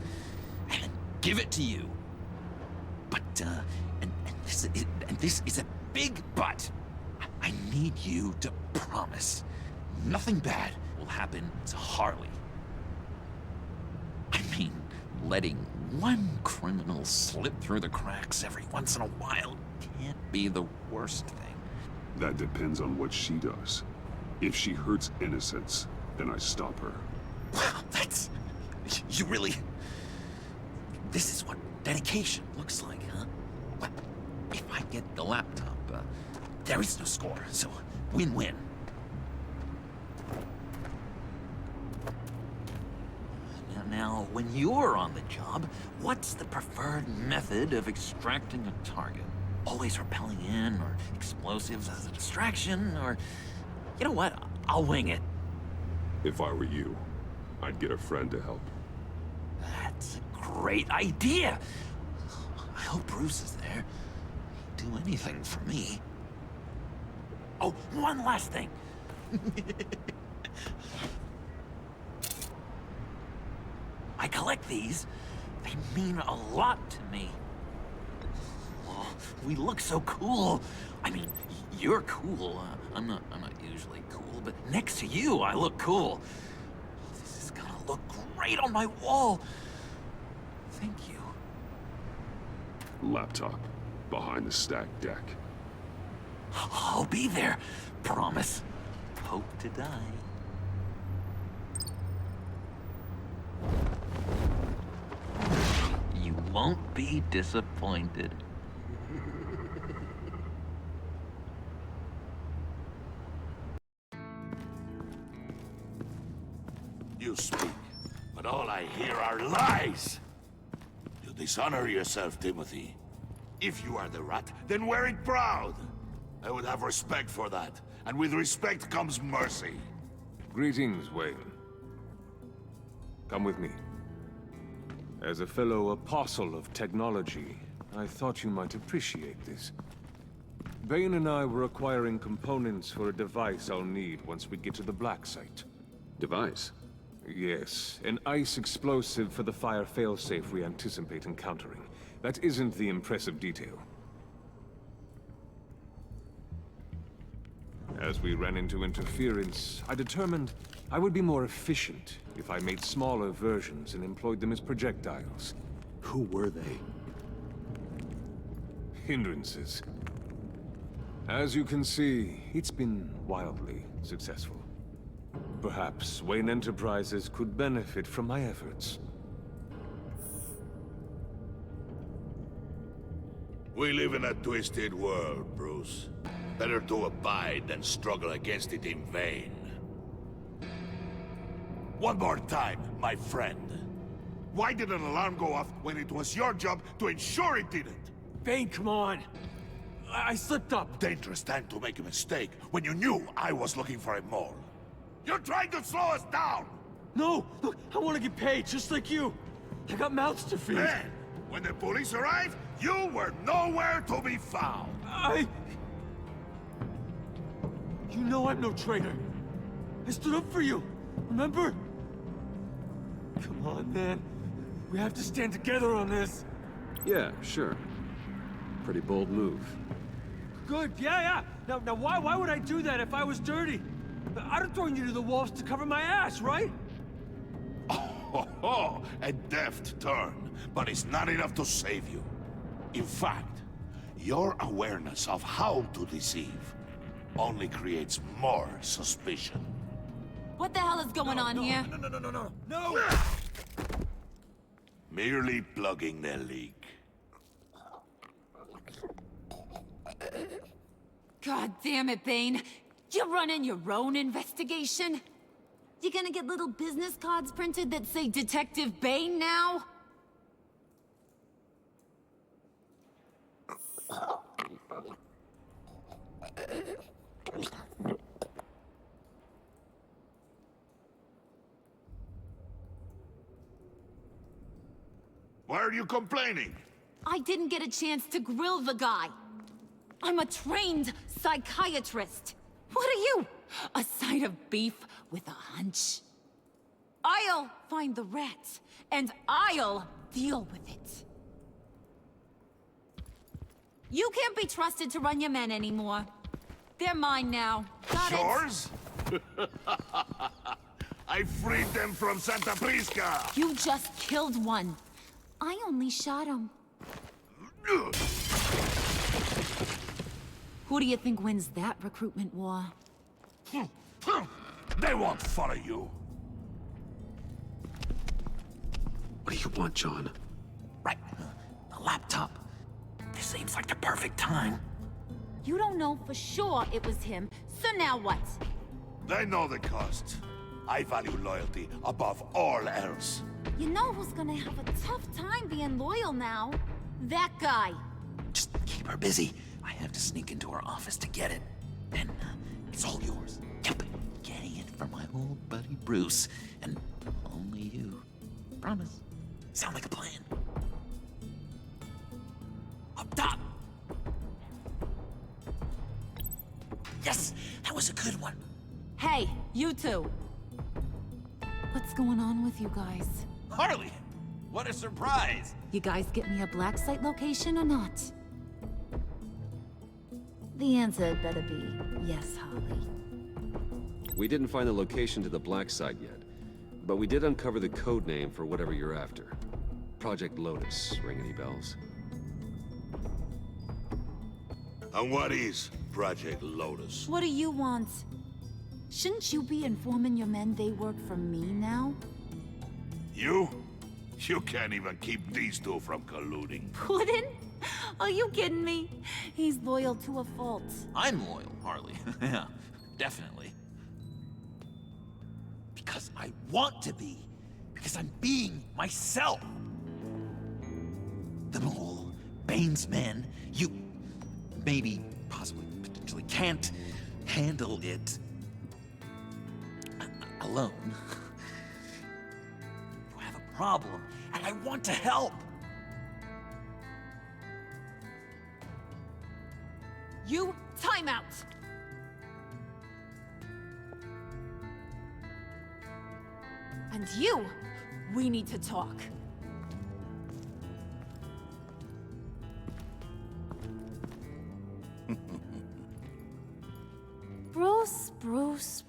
S7: and then give it to you? But, and this is a big but. I need you to promise nothing bad will happen to Harley. I mean, letting one criminal slip through the cracks every once in a while can't be the worst thing.
S15: That depends on what she does. If she hurts innocents, then I stop her.
S7: Wow, that's... You really... This is what dedication looks like, huh? Well, if I get the laptop, there is no score, so win-win. Now, when you're on the job, what's the preferred method of extracting a target? Always rappelling in, or explosives as a distraction, or... You know what? I'll wing it.
S15: If I were you, I'd get a friend to help.
S7: That's a great idea! I hope Bruce is there. He'd do anything for me. Oh, one last thing. I collect these. They mean a lot to me. Oh, we look so cool. I mean, you're cool. I'm not usually cool, but next to you, I look cool. This is gonna look great on my wall. Thank you.
S15: Laptop. Behind the stacked deck.
S7: I'll be there. Promise. Hope to die. You won't be disappointed.
S4: You speak, but all I hear are lies. You dishonor yourself, Timothy. If you are the rat, then wear it proud. I would have respect for that, and with respect comes mercy.
S3: Greetings, Wayne. Come with me. As a fellow apostle of technology, I thought you might appreciate this. Bane and I were acquiring components for a device I'll need once we get to the Black Site.
S5: Device?
S3: Yes, an ice explosive for the fire failsafe we anticipate encountering. That isn't the impressive detail. As we ran into interference, I determined I would be more efficient if I made smaller versions and employed them as projectiles.
S5: Who were they?
S3: Hindrances. As you can see, it's been wildly successful. Perhaps Wayne Enterprises could benefit from my efforts.
S4: We live in a twisted world, Bruce. Better to abide than struggle against it in vain. One more time, my friend. Why did an alarm go off when it was your job to ensure it didn't?
S8: Bane, come on! I slipped up!
S4: Dangerous time to make a mistake when you knew I was looking for a mole. You're trying to slow us down!
S8: No! Look, I want to get paid, just like you! I got mouths to feed!
S4: Then, when the police arrived, you were nowhere to be found!
S8: You know I'm no traitor. I stood up for you, remember? Come on, man. We have to stand together on this.
S5: Yeah, sure. Pretty bold move.
S8: Good, yeah. Now why would I do that if I was dirty? I'd have thrown you to the wolves to cover my ass, right?
S4: ho ho! A deft turn, but it's not enough to save you. In fact, your awareness of how to deceive only creates more suspicion.
S6: What the hell is going on here?
S8: No!
S4: Merely plugging the leak.
S6: God damn it, Bane. You're running your own investigation? You gonna get little business cards printed that say Detective Bane now?
S4: Why are you complaining?
S6: I didn't get a chance to grill the guy. I'm a trained psychiatrist. What are you? A side of beef with a hunch? I'll find the rat, and I'll deal with it. You can't be trusted to run your men anymore. They're mine now. Got it?
S4: Yours? I freed them from Santa Prisca!
S6: You just killed one. I only shot him. Who do you think wins that recruitment war?
S4: They won't follow you.
S5: What do you want, John?
S7: Right. The laptop. This seems like the perfect time.
S6: You don't know for sure it was him, so now what?
S4: They know the cost. I value loyalty above all else.
S6: You know who's gonna have a tough time being loyal now? That guy.
S7: Just keep her busy. I have to sneak into her office to get it. Then it's all yours. Yep. Getting it from my old buddy Bruce. And only you. Promise. Sound like a plan. Up top! Yes! That was a good one.
S6: Hey, you two. What's going on with you guys?
S12: Harley! What a surprise!
S6: You guys get me a black site location or not? The answer had better be yes, Harley.
S5: We didn't find the location to the black site yet, but we did uncover the code name for whatever you're after. Project Lotus. Ring any bells?
S4: And what is Project Lotus?
S6: What do you want? Shouldn't you be informing your men they work for me now?
S4: You? You can't even keep these two from colluding.
S6: Puddin'? Are you kidding me? He's loyal to a fault.
S7: I'm loyal, Harley. Yeah, definitely. Because I want to be. Because I'm being myself. The mole, Bane's men, you maybe, possibly, potentially can't handle it alone. You have a problem, and I want to help.
S6: You, time out! And you, we need to talk. Bruce.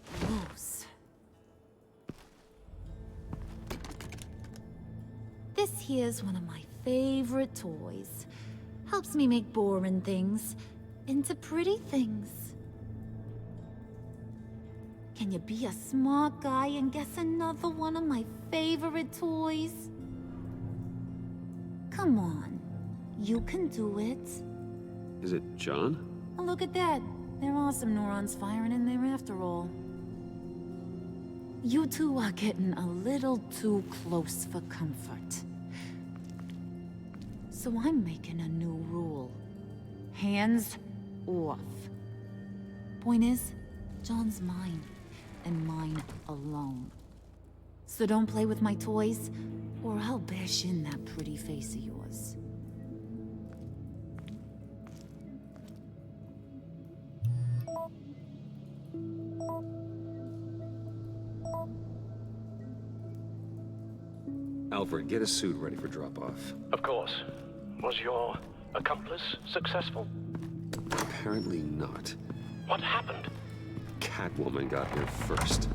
S6: This here's one of my favorite toys. Helps me make boring things into pretty things. Can you be a smart guy and guess another one of my favorite toys? Come on, you can do it.
S5: Is it John?
S6: Oh, look at that. There are some neurons firing in there after all. You two are getting a little too close for comfort. So I'm making a new rule. Hands off. Point is, John's mine, and mine alone. So don't play with my toys, or I'll bash in that pretty face of yours.
S5: Alfred, get a suit ready for drop-off.
S11: Of course. Was your accomplice successful?
S5: Apparently not.
S11: What happened?
S5: Catwoman got here first.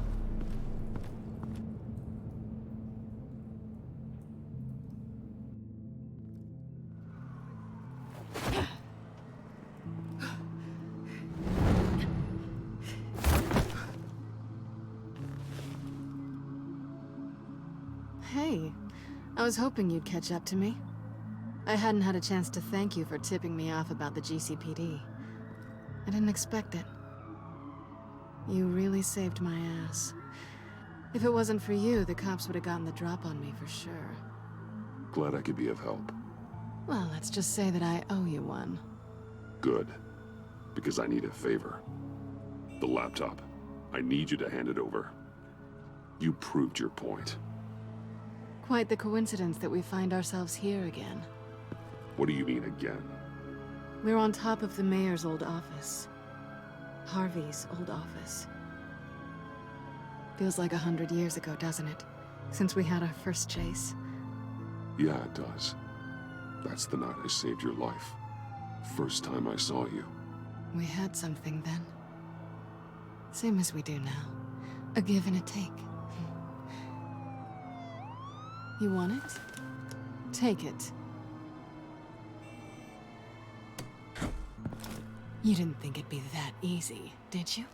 S2: hey. I was hoping you'd catch up to me. I hadn't had a chance to thank you for tipping me off about the GCPD. I didn't expect it. You really saved my ass. If it wasn't for you, the cops would have gotten the drop on me for sure.
S15: Glad I could be of help.
S2: Well, let's just say that I owe you one.
S15: Good. Because I need a favor. The laptop. I need you to hand it over. You proved your point.
S2: Quite the coincidence that we find ourselves here again.
S15: What do you mean again?
S2: We're on top of the mayor's old office. Harvey's old office. Feels like 100 years ago, doesn't it? Since we had our first chase.
S15: Yeah, it does. That's the night I saved your life. First time I saw you.
S2: We had something then. Same as we do now. A give and a take. You want it? Take it. You didn't think it'd be that easy, did you?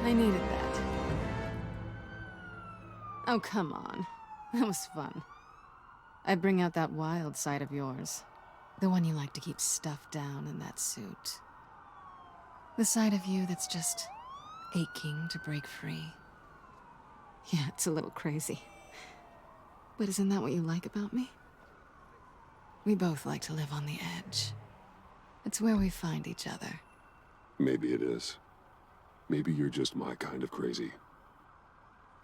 S2: I needed that. Oh, come on. That was fun. I bring out that wild side of yours. The one you like to keep stuffed down in that suit. The side of you that's just aching to break free. Yeah, it's a little crazy. But isn't that what you like about me? We both like to live on the edge. It's where we find each other.
S15: Maybe it is. Maybe you're just my kind of crazy.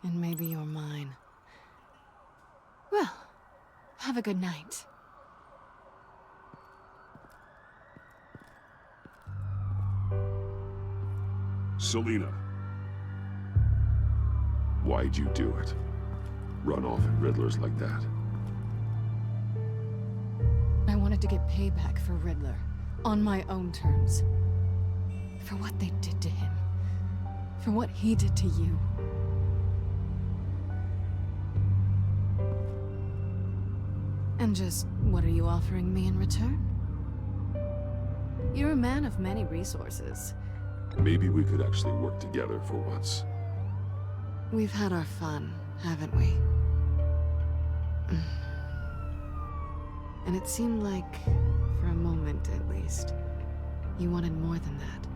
S2: And maybe you're mine. Well, have a good night.
S15: Selina. Why'd you do it? Run off at Riddler's like that?
S2: I wanted to get payback for Riddler. On my own terms. For what they did to him. For what he did to you. And just, what are you offering me in return? You're a man of many resources.
S15: Maybe we could actually work together for once.
S2: We've had our fun, haven't we? And it seemed like, for a moment at least, you wanted more than that.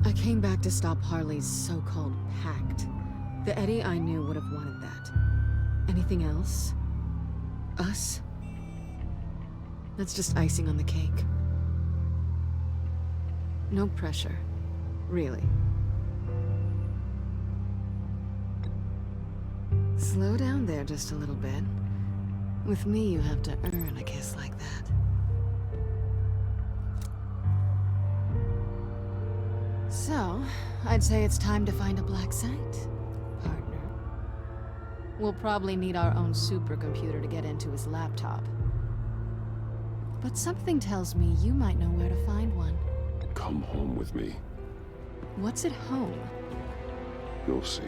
S2: I came back to stop Harley's so-called pact. The Eddie I knew would have wanted that. Anything else? Us? That's just icing on the cake. No pressure. Really. Slow down there just a little bit. With me, you have to earn a kiss like that. So, I'd say it's time to find a black site, partner. We'll probably need our own supercomputer to get into his laptop. But something tells me you might know where to find one.
S15: Come home with me.
S2: What's at home?
S15: You'll see.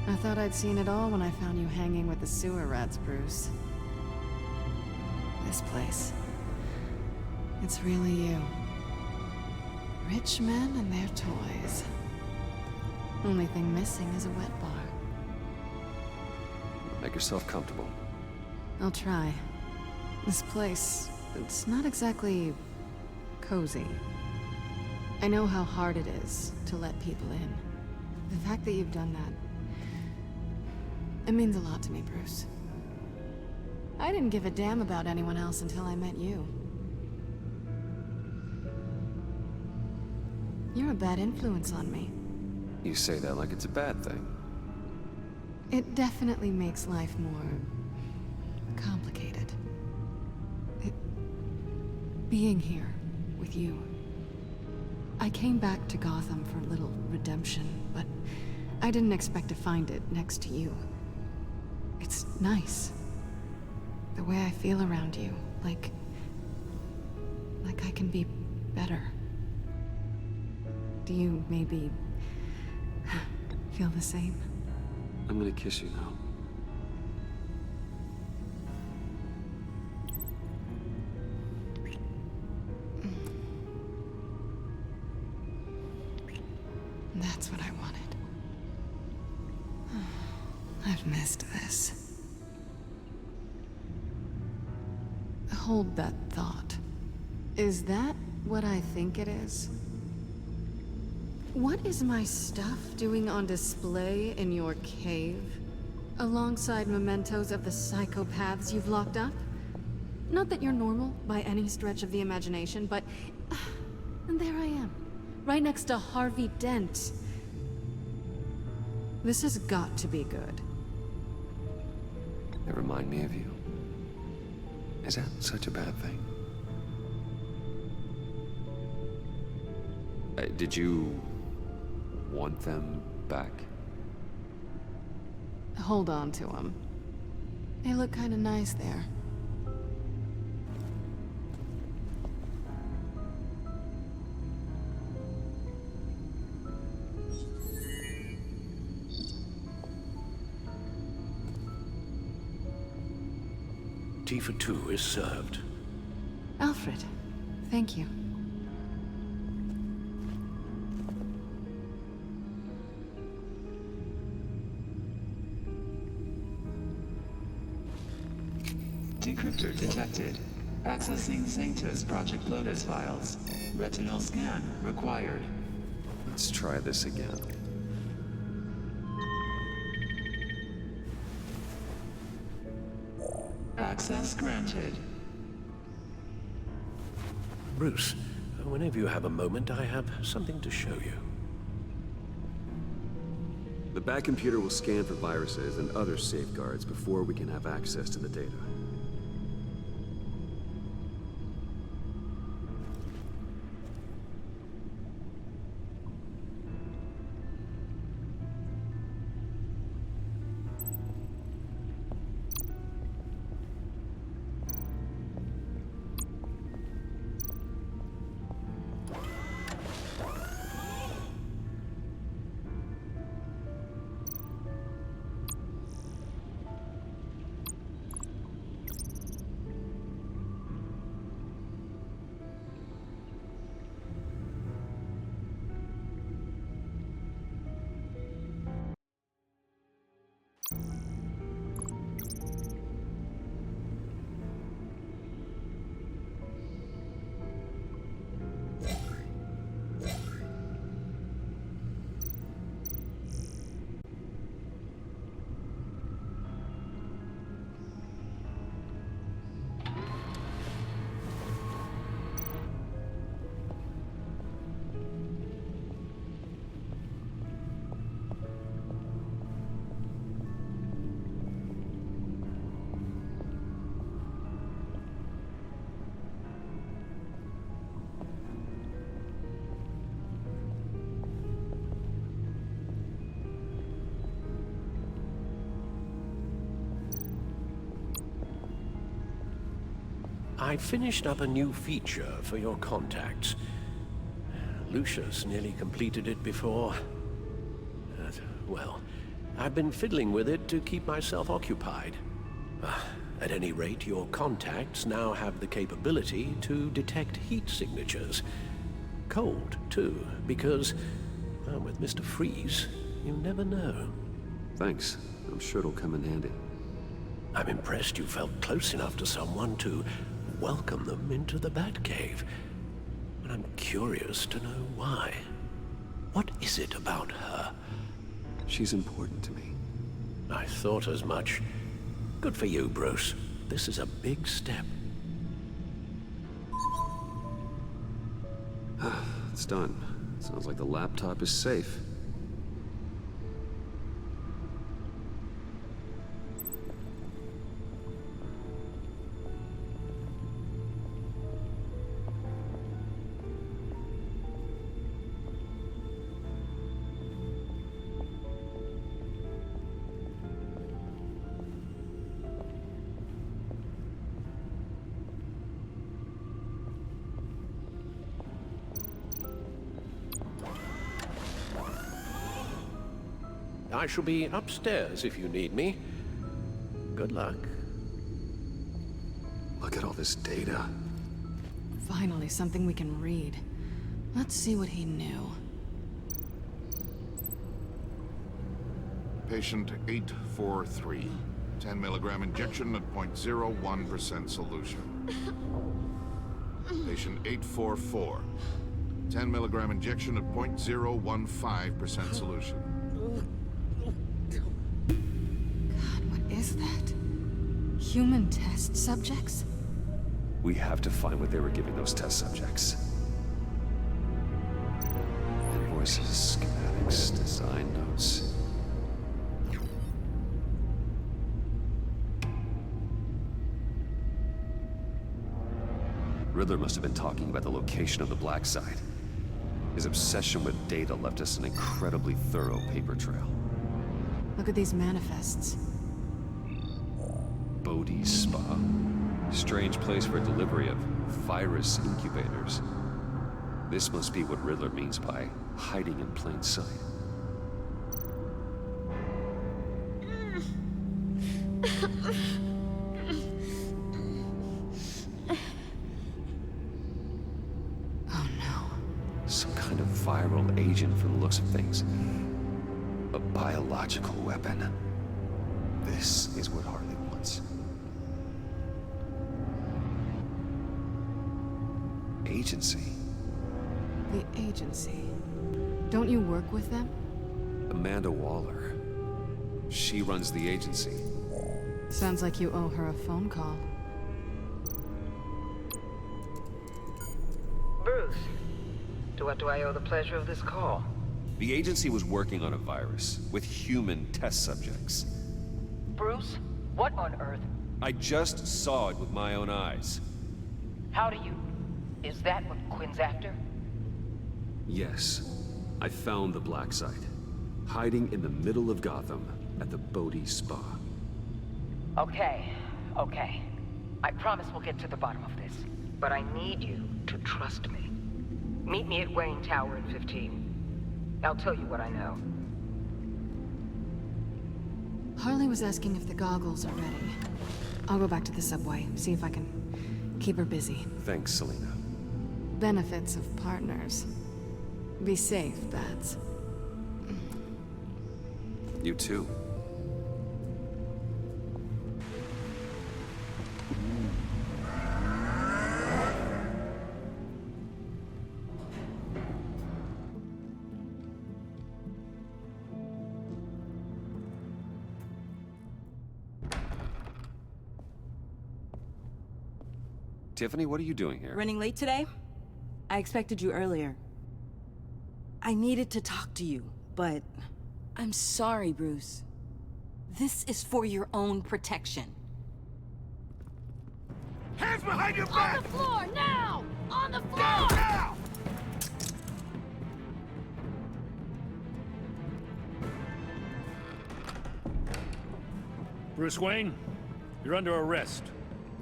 S2: I thought I'd seen it all when I found you hanging with the sewer rats, Bruce. This place. It's really you. Rich men and their toys. Only thing missing is a wet bar.
S5: Make yourself comfortable.
S2: I'll try. This place, it's not exactly cozy. I know how hard it is to let people in. The fact that you've done that, it means a lot to me, Bruce. I didn't give a damn about anyone else until I met you. You're a bad influence on me.
S5: You say that like it's a bad thing.
S2: It definitely makes life more complicated. Being here with you. I came back to Gotham for a little redemption, but I didn't expect to find it next to you. It's nice. The way I feel around you, like I can be better. Do you maybe feel the same?
S5: I'm gonna kiss you now.
S2: That's what I wanted. I've missed this. Hold that thought. Is that what I think it is? What is my stuff doing on display in your cave? Alongside mementos of the psychopaths you've locked up? Not that you're normal by any stretch of the imagination, but... and there I am. Right next to Harvey Dent. This has got to be good.
S5: They remind me of you. Is that such a bad thing? Did you want them back?
S2: Hold on to them. They look kind of nice there.
S17: Tea for two is served.
S2: Alfred, thank you.
S13: Decryptor detected. Accessing Sanctus Project Lotus files. Retinal scan required.
S5: Let's try this again.
S13: Access granted.
S17: Bruce, whenever you have a moment, I have something to show you.
S5: The back computer will scan for viruses and other safeguards before we can have access to the data.
S17: I finished up a new feature for your contacts. Lucius nearly completed it before. Well, I've been fiddling with it to keep myself occupied. At any rate, your contacts now have the capability to detect heat signatures. Cold, too, because, well, with Mr. Freeze, you never know.
S5: Thanks. I'm sure it'll come in handy.
S17: I'm impressed you felt close enough to someone to welcome them into the Batcave. And I'm curious to know why. What is it about her?
S5: She's important to me.
S17: I thought as much. Good for you, Bruce. This is a big step.
S5: It's done. Sounds like the laptop is safe.
S17: I shall be upstairs if you need me. Good luck.
S5: Look at all this data.
S2: Finally, something we can read. Let's see what he knew.
S18: Patient 843. 10 milligram injection at 0.01% solution. Patient 844. 10 milligram injection at 0.015% solution.
S2: What is that? Human test subjects?
S5: We have to find what they were giving those test subjects. Invoices, schematics, design notes. Riddler must have been talking about the location of the black site. His obsession with data left us an incredibly thorough paper trail.
S2: Look at these manifests.
S5: Bodhi's Spa. Strange place for delivery of virus incubators. This must be what Riddler means by hiding in plain sight.
S2: Oh no.
S5: Some kind of viral agent from the looks of things. A biological weapon. This is what Harley wants. Agency.
S2: The agency. Don't you work with them?
S5: Amanda Waller. She runs the agency.
S2: Sounds like you owe her a phone call.
S9: Bruce, to what do I owe the pleasure of this call?
S5: The agency was working on a virus with human test subjects.
S9: Bruce, what on earth?
S5: I just saw it with my own eyes.
S9: How do you... Is that what Quinn's after?
S5: Yes. I found the black site. Hiding in the middle of Gotham at the Bodhi Spa.
S9: Okay. I promise we'll get to the bottom of this. But I need you to trust me. Meet me at Wayne Tower in 15. I'll tell you what I know.
S2: Harley was asking if the goggles are ready. I'll go back to the subway, see if I can keep her busy.
S5: Thanks, Selena.
S2: Benefits of partners. Be safe, Bats.
S5: You too. Tiffany, what are you doing here?
S19: Running late today? I expected you earlier. I needed to talk to you, but I'm sorry, Bruce. This is for your own protection.
S4: Hands behind your back!
S6: On the floor, now! On the floor!
S4: Down, now!
S14: Bruce Wayne, you're under arrest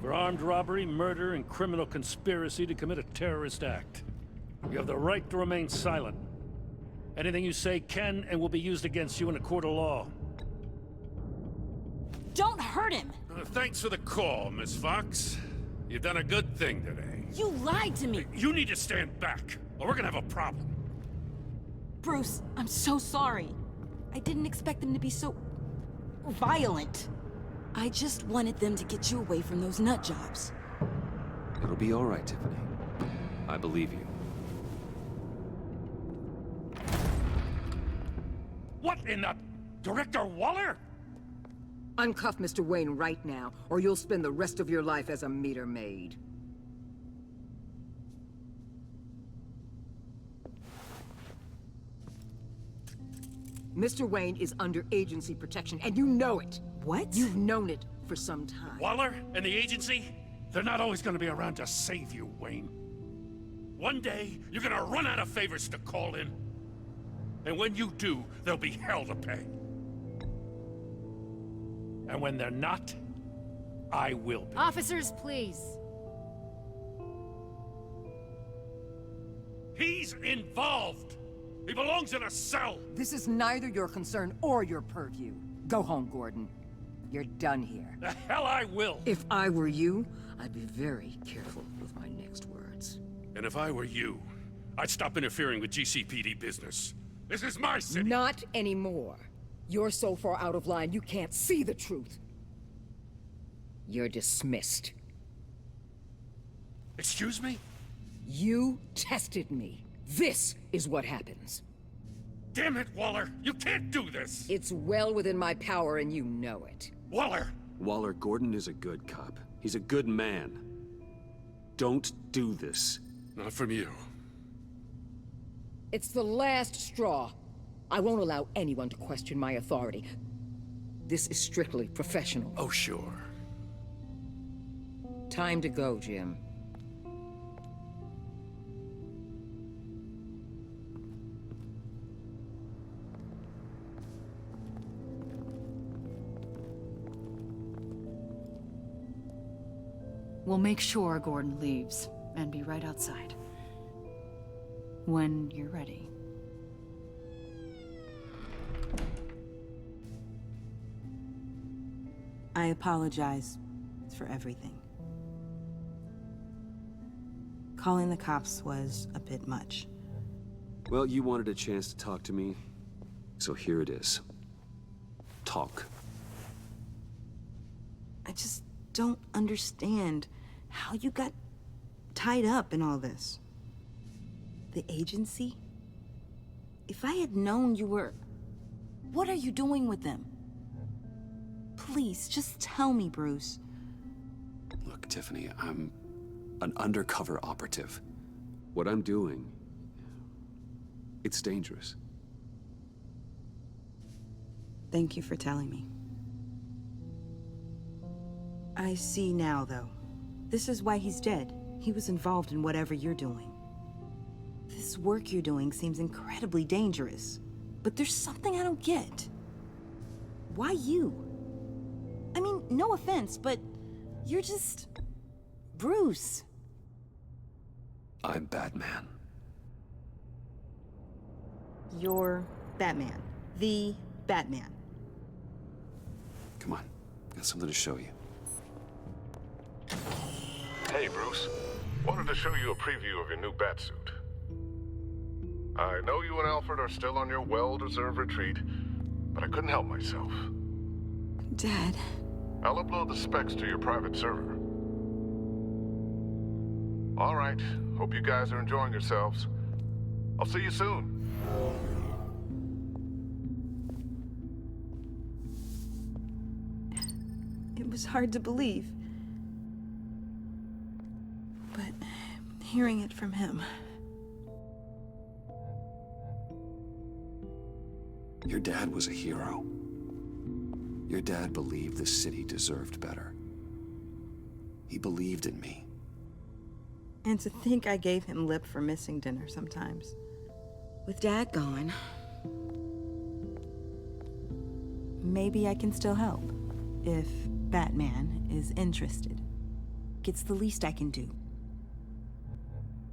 S14: for armed robbery, murder, and criminal conspiracy to commit a terrorist act. You have the right to remain silent. Anything you say can and will be used against you in a court of law.
S19: don't hurt him!
S14: Thanks for the call, Miss Fox. You've done a good thing today.
S19: You lied to me!
S14: You need to stand back, or we're gonna have a problem.
S19: Bruce, I'm so sorry. I didn't expect them to be so... violent. I just wanted them to get you away from those nut jobs.
S5: It'll be all right, Tiffany. I believe you.
S14: What in the... Director Waller?
S20: Uncuff Mr. Wayne right now, or you'll spend the rest of your life as a meter maid. Mr. Wayne is under agency protection, and you know it.
S19: What?
S20: You've known it for some time.
S14: Waller and the agency? They're not always gonna be around to save you, Wayne. One day, you're gonna run out of favors to call in. And when you do, there'll be hell to pay. And when they're not, I will be.
S2: Officers, please.
S14: He's involved! He belongs in a cell!
S20: This is neither your concern or your purview. Go home, Gordon. You're done here.
S14: The hell I will!
S20: If I were you, I'd be very careful with my next words.
S14: And if I were you, I'd stop interfering with GCPD business. This is my city!
S20: Not anymore. You're so far out of line, you can't see the truth. You're dismissed.
S14: Excuse me?
S20: You tested me. This is what happens.
S14: Damn it, Waller! You can't do this!
S20: It's well within my power and you know it.
S14: Waller!
S5: Waller, Gordon is a good cop. He's a good man. Don't do this.
S14: Not from you.
S20: It's the last straw. I won't allow anyone to question my authority. This is strictly professional.
S14: Oh, sure.
S20: Time to go, Jim.
S21: We'll make sure Gordon leaves, and be right outside. When you're ready.
S19: I apologize for everything. Calling the cops was a bit much.
S5: Well, you wanted a chance to talk to me, so here it is. Talk.
S19: I just don't understand how you got tied up in all this. The agency? If I had known you were... What are you doing with them? Please, just tell me, Bruce.
S5: Look, Tiffany, I'm an undercover operative. What I'm doing, it's dangerous.
S19: Thank you for telling me. I see now, though. This is why he's dead. He was involved in whatever you're doing. This work you're doing seems incredibly dangerous. But there's something I don't get. Why you? I mean, no offense, but you're just... Bruce.
S5: I'm Batman.
S19: You're Batman. The Batman.
S5: Come on, got something to show you.
S22: Hey, Bruce. Wanted to show you a preview of your new Batsuit. I know you and Alfred are still on your well-deserved retreat, but I couldn't help myself.
S19: Dad.
S22: I'll upload the specs to your private server. All right. Hope you guys are enjoying yourselves. I'll see you soon.
S19: It was hard to believe. But hearing it from him...
S1: Your dad was a hero. Your dad believed the city deserved better. He believed in me.
S19: And to think I gave him lip for missing dinner sometimes. With Dad gone... Maybe I can still help. If Batman is interested. It's the least I can do.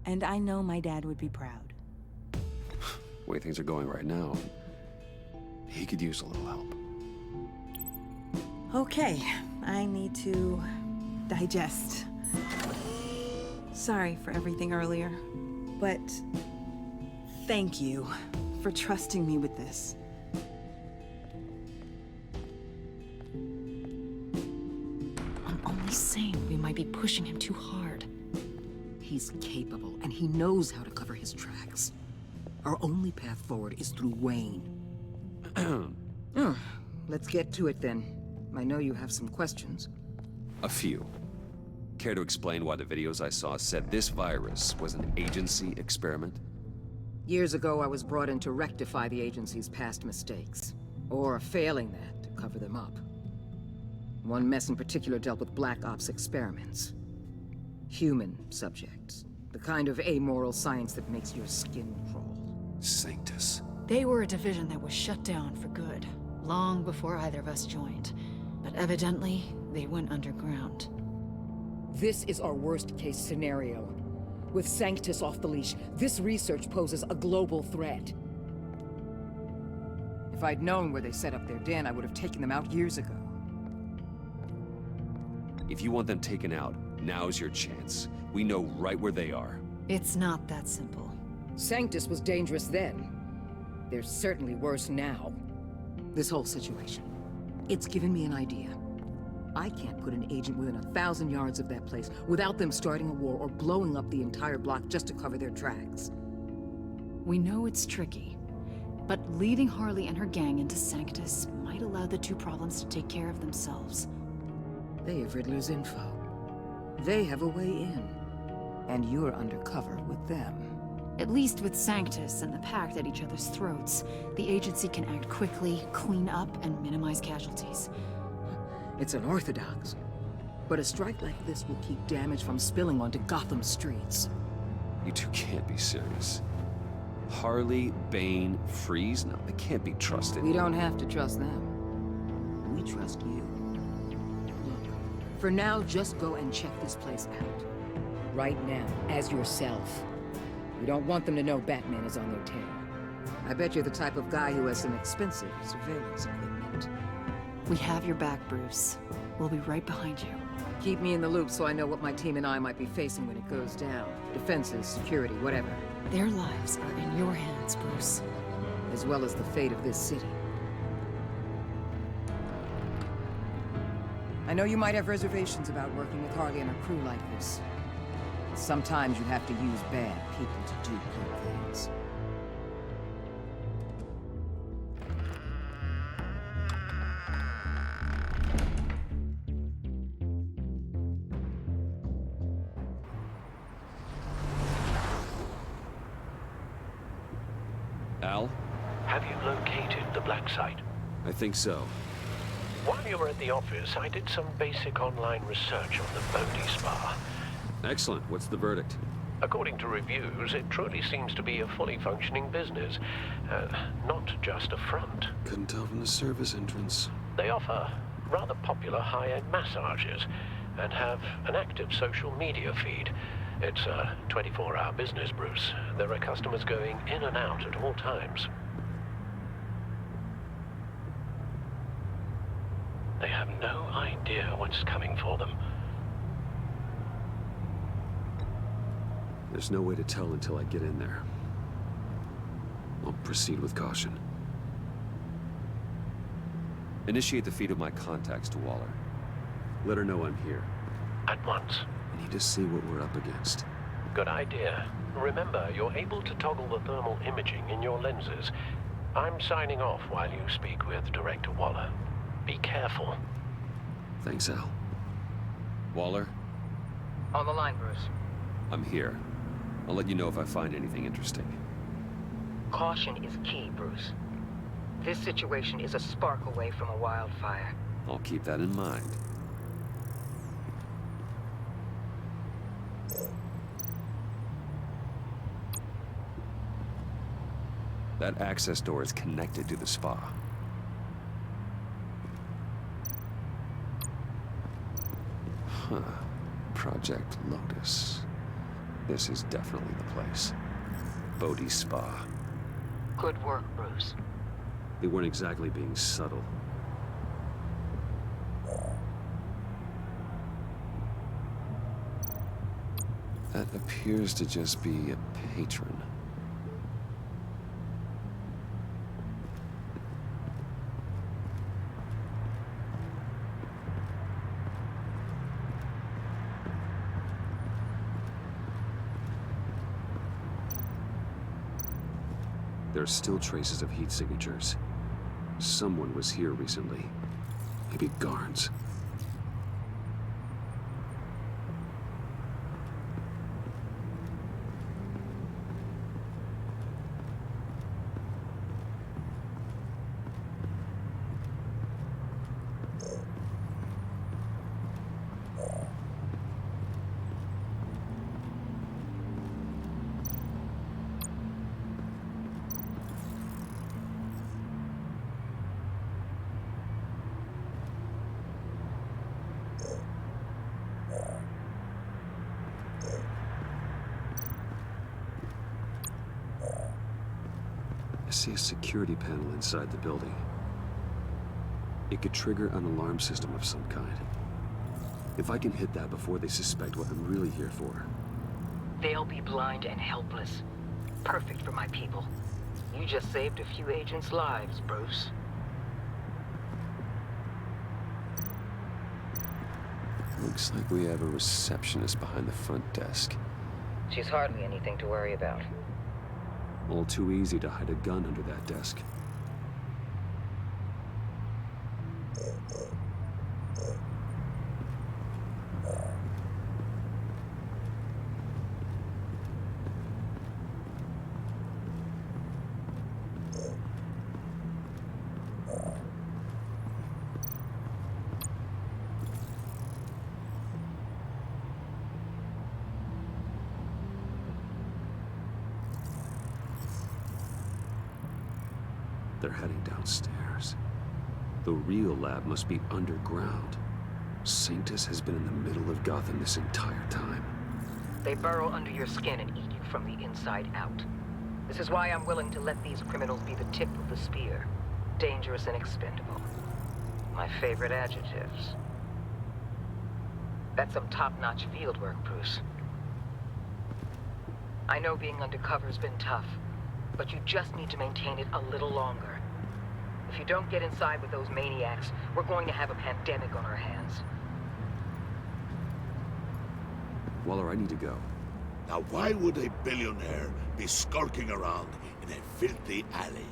S19: And I know my dad would be proud.
S5: The way things are going right now, he could use a little help.
S19: Okay, I need to digest. Sorry for everything earlier, but thank you for trusting me with this.
S21: I'm only saying we might be pushing him too hard.
S20: He's capable, and he knows how to cover his tracks. Our only path forward is through Wayne. Let's get to it then. I know you have some questions.
S1: A few. Care to explain why the videos I saw said this virus was an agency experiment?
S20: Years ago, I was brought in to rectify the agency's past mistakes. Or failing that, to cover them up. One mess in particular dealt with Black Ops experiments. Human subjects. The kind of amoral science that makes your skin crawl.
S1: Sanctus.
S21: They were a division that was shut down for good, long before either of us joined. But evidently, they went underground.
S20: This is our worst-case scenario. With Sanctus off the leash, this research poses a global threat. If I'd known where they set up their den, I would have taken them out years ago.
S1: If you want them taken out, now's your chance. We know right where they are.
S21: It's not that simple.
S20: Sanctus was dangerous then. They're certainly worse now. This whole situation, it's given me an idea. I can't put an agent within 1,000 yards of that place without them starting a war or blowing up the entire block just to cover their tracks.
S21: We know it's tricky, but leading Harley and her gang into Sanctus might allow the two problems to take care of themselves.
S20: They have Riddler's info. They have a way in. And you're undercover with them.
S21: At least with Sanctus and the Pact at each other's throats, the agency can act quickly, clean up, and minimize casualties.
S20: It's unorthodox. But a strike like this will keep damage from spilling onto Gotham streets.
S1: You two can't be serious. Harley, Bane, Freeze? No, they can't be trusted.
S20: We don't have to trust them. We trust you. Look, for now, just go and check this place out. Right now, as yourself. We don't want them to know Batman is on their tail. I bet you're the type of guy who has some expensive surveillance equipment.
S21: We have your back, Bruce. We'll be right behind you.
S20: Keep me in the loop so I know what my team and I might be facing when it goes down. Defenses, security, whatever.
S21: Their lives are in your hands, Bruce.
S20: As well as the fate of this city. I know you might have reservations about working with Harley and her crew like this. But sometimes you have to use bad people to do good things.
S1: Al?
S17: Have you located the black site?
S1: I think so.
S17: While you were at the office, I did some basic online research on the Bodhi Spa.
S1: Excellent. What's the verdict?
S17: According to reviews, it truly seems to be a fully functioning business. Not just a front.
S1: Couldn't tell from the service entrance.
S17: They offer rather popular high-end massages and have an active social media feed. It's a 24-hour business, Bruce. There are customers going in and out at all times. They have no idea what's coming for them.
S1: There's no way to tell until I get in there. I'll proceed with caution. Initiate the feed of my contacts to Waller. Let her know I'm here.
S17: At once.
S1: I need to see what we're up against.
S17: Good idea. Remember, you're able to toggle the thermal imaging in your lenses. I'm signing off while you speak with Director Waller. Be careful.
S1: Thanks, Al. Waller?
S20: On the line, Bruce.
S1: I'm here. I'll let you know if I find anything interesting.
S20: Caution is key, Bruce. This situation is a spark away from a wildfire.
S1: I'll keep that in mind. That access door is connected to the spa. Huh. Project Lotus. This is definitely the place. Bodhi Spa.
S20: Good work, Bruce.
S1: They weren't exactly being subtle.
S5: That appears to just be a patron. There are still traces of heat signatures. Someone was here recently. Maybe guards. I see a security panel inside the building. It could trigger an alarm system of some kind. If I can hit that before they suspect what I'm really here for.
S9: They'll be blind and helpless. Perfect for my people. You just saved a few agents' lives, Bruce.
S5: Looks like we have a receptionist behind the front desk.
S9: She's hardly anything to worry about.
S5: All too easy to hide a gun under that desk. They're heading downstairs. The real lab must be underground. Sanctus has been in the middle of Gotham this entire time.
S9: They burrow under your skin and eat you from the inside out. This is why I'm willing to let these criminals be the tip of the spear. Dangerous and expendable. My favorite adjectives. That's some top-notch field work, Bruce. I know being undercover's been tough, but you just need to maintain it a little longer. If you don't get inside with those maniacs, we're going to have a pandemic on our hands.
S5: Waller, I need to go.
S4: Now why would a billionaire be skulking around in a filthy alley?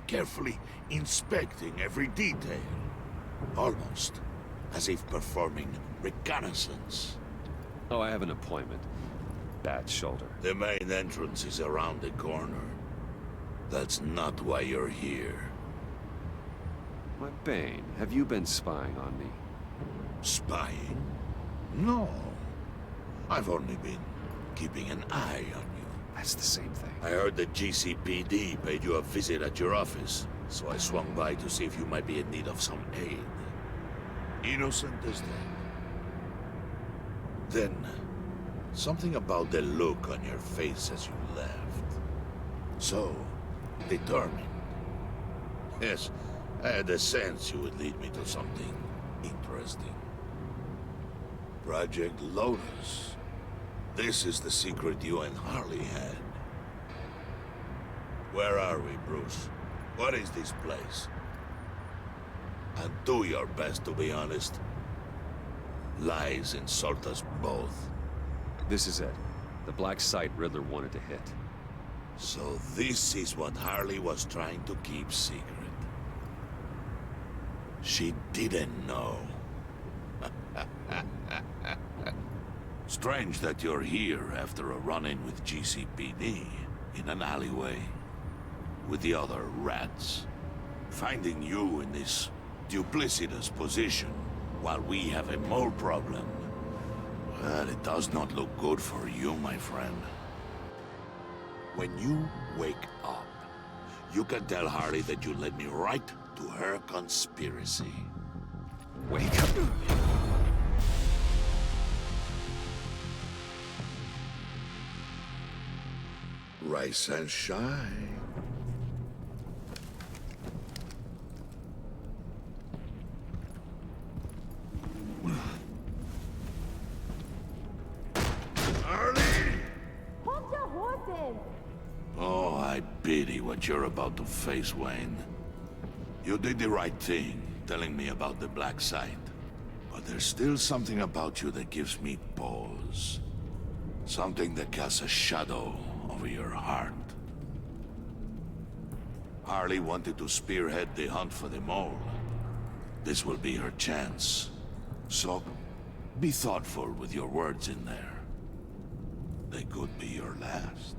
S4: Carefully inspecting every detail. Almost as if performing reconnaissance.
S5: Oh, I have an appointment. Bad shoulder.
S4: The main entrance is around the corner. That's not why you're here.
S5: My Bane, have you been spying on me?
S4: Spying? No. I've only been keeping an eye on you.
S5: That's the same thing.
S4: I heard the GCPD paid you a visit at your office, so I swung by to see if you might be in need of some aid. Innocent as that. Then, something about the look on your face as you left. So, determined. Yes, I had a sense you would lead me to something interesting. Project Lotus. This is the secret you and Harley had. Where are we, Bruce? What is this place? And do your best to be honest. Lies insult us both.
S5: This is it. The black site Riddler wanted to hit.
S4: So this is what Harley was trying to keep secret. She didn't know. Strange that you're here after a run-in with GCPD in an alleyway with the other rats. Finding you in this duplicitous position while we have a mole problem. Well, it does not look good for you, my friend. When you wake up, you can tell Harley that you led me right to her conspiracy.
S5: Wake up!
S4: Rise and shine. what you're about to face, Wayne. You did the right thing, telling me about the black site. But there's still something about you that gives me pause. Something that casts a shadow over your heart. Harley wanted to spearhead the hunt for the mole. This will be her chance. So, be thoughtful with your words in there. They could be your last.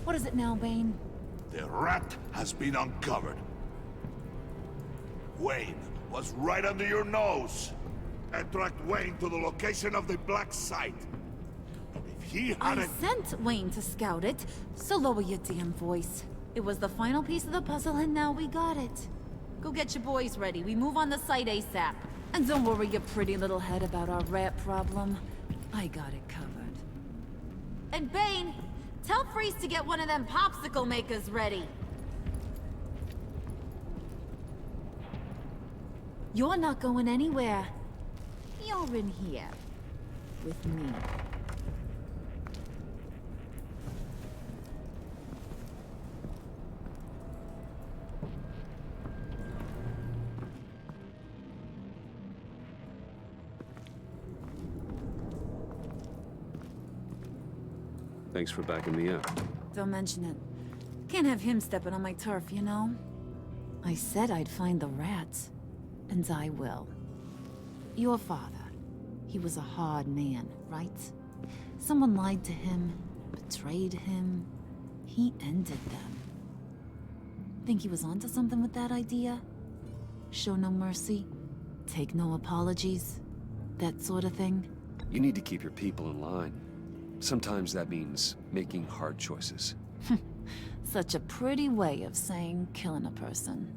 S6: What is it now, Bane?
S4: The rat has been uncovered. Wayne was right under your nose. And tracked Wayne to the location of the black site. And if he
S6: I
S4: hadn't...
S6: sent Wayne to scout it, so lower your damn voice. It was the final piece of the puzzle, and now we got it. Go get your boys ready. We move on the site ASAP. And don't worry your pretty little head about our rat problem. I got it covered. And Bane, tell Freeze to get one of them popsicle makers ready. You're not going anywhere. You're in here. With me.
S5: Thanks for backing me up.
S6: Don't mention it. Can't have him stepping on my turf, you know? I said I'd find the rats. And I will. Your father. He was a hard man, right? Someone lied to him, betrayed him. He ended them. Think he was onto something with that idea? Show no mercy? Take no apologies? That sort of thing?
S5: You need to keep your people in line. Sometimes that means making hard choices.
S6: Such a pretty way of saying killing a person.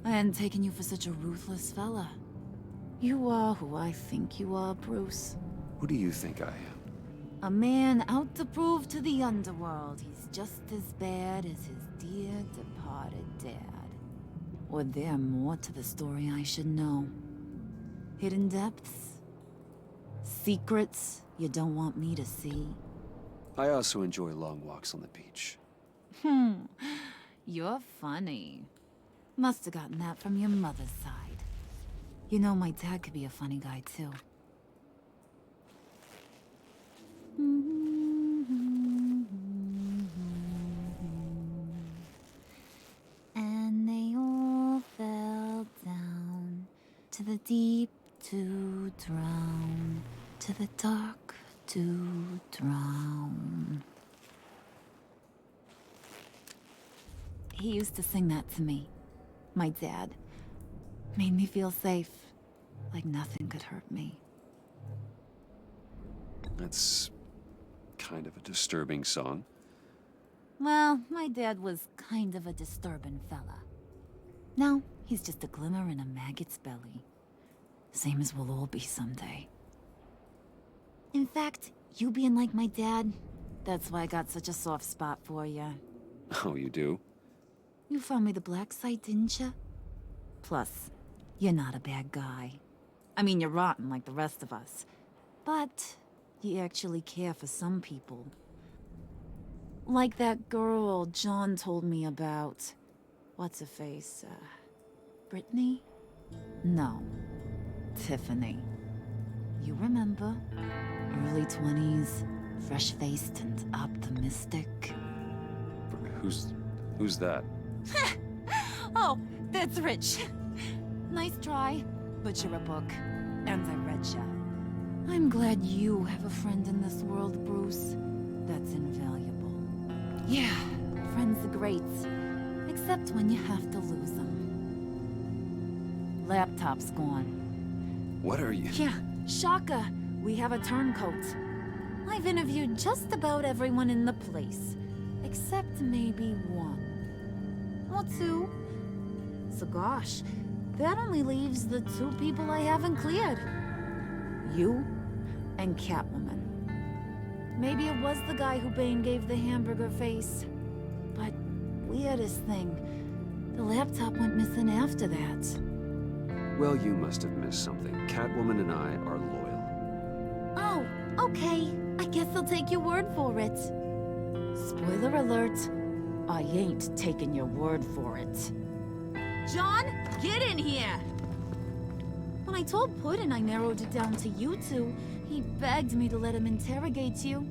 S6: I hadn't taken you for such a ruthless fella. You are who I think you are, Bruce.
S5: Who do you think I am?
S6: A man out to prove to the underworld he's just as bad as his dear departed dad. Or there more to the story I should know. Hidden depths? Secrets you don't want me to see?
S5: I also enjoy long walks on the beach.
S6: You're funny. Must have gotten that from your mother's side. You know, my dad could be a funny guy, too. And they all fell down to the deep to drown, to the dark to drown. He used to sing that to me. My dad. Made me feel safe. Like nothing could hurt me.
S5: That's kind of a disturbing song.
S6: Well, my dad was kind of a disturbing fella. Now, he's just a glimmer in a maggot's belly. Same as we'll all be someday. In fact, you being like my dad, that's why I got such a soft spot for you.
S5: Oh, you do?
S6: You found me the black site, didn't you? Plus, you're not a bad guy. I mean, you're rotten like the rest of us. But you actually care for some people. Like that girl John told me about. What's her face? Brittany? No. Tiffany. You remember? Early 20s, fresh-faced and optimistic.
S5: Who's that?
S6: Oh, that's Rich. Nice try, but you're a book, and I read ya. I'm glad you have a friend in this world, Bruce. That's invaluable. Yeah, friends are great, except when you have to lose them. Laptop's gone.
S5: What are you?
S6: Yeah, Shaka, we have a turncoat. I've interviewed just about everyone in the place, except maybe one. Or two. So gosh, that only leaves the two people I haven't cleared. You and Catwoman. Maybe it was the guy who Bane gave the hamburger face. But weirdest thing, The laptop went missing after that.
S5: Well, you must have missed something. Catwoman and I are loyal.
S6: Oh, okay. I guess I'll take your word for it. Spoiler alert. I ain't taking your word for it. John, get in here! When I told Puddin' I narrowed it down to you two, he begged me to let him interrogate you.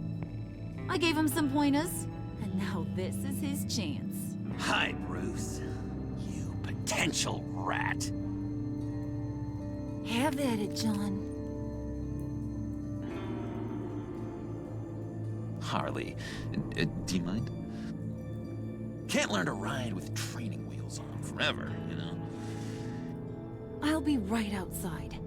S6: I gave him some pointers, and now this is his chance.
S7: Hi, Bruce. You potential rat.
S6: Have at it, John.
S7: Harley, do you mind? Can't learn to ride with training wheels on forever, you know?
S6: I'll be right outside.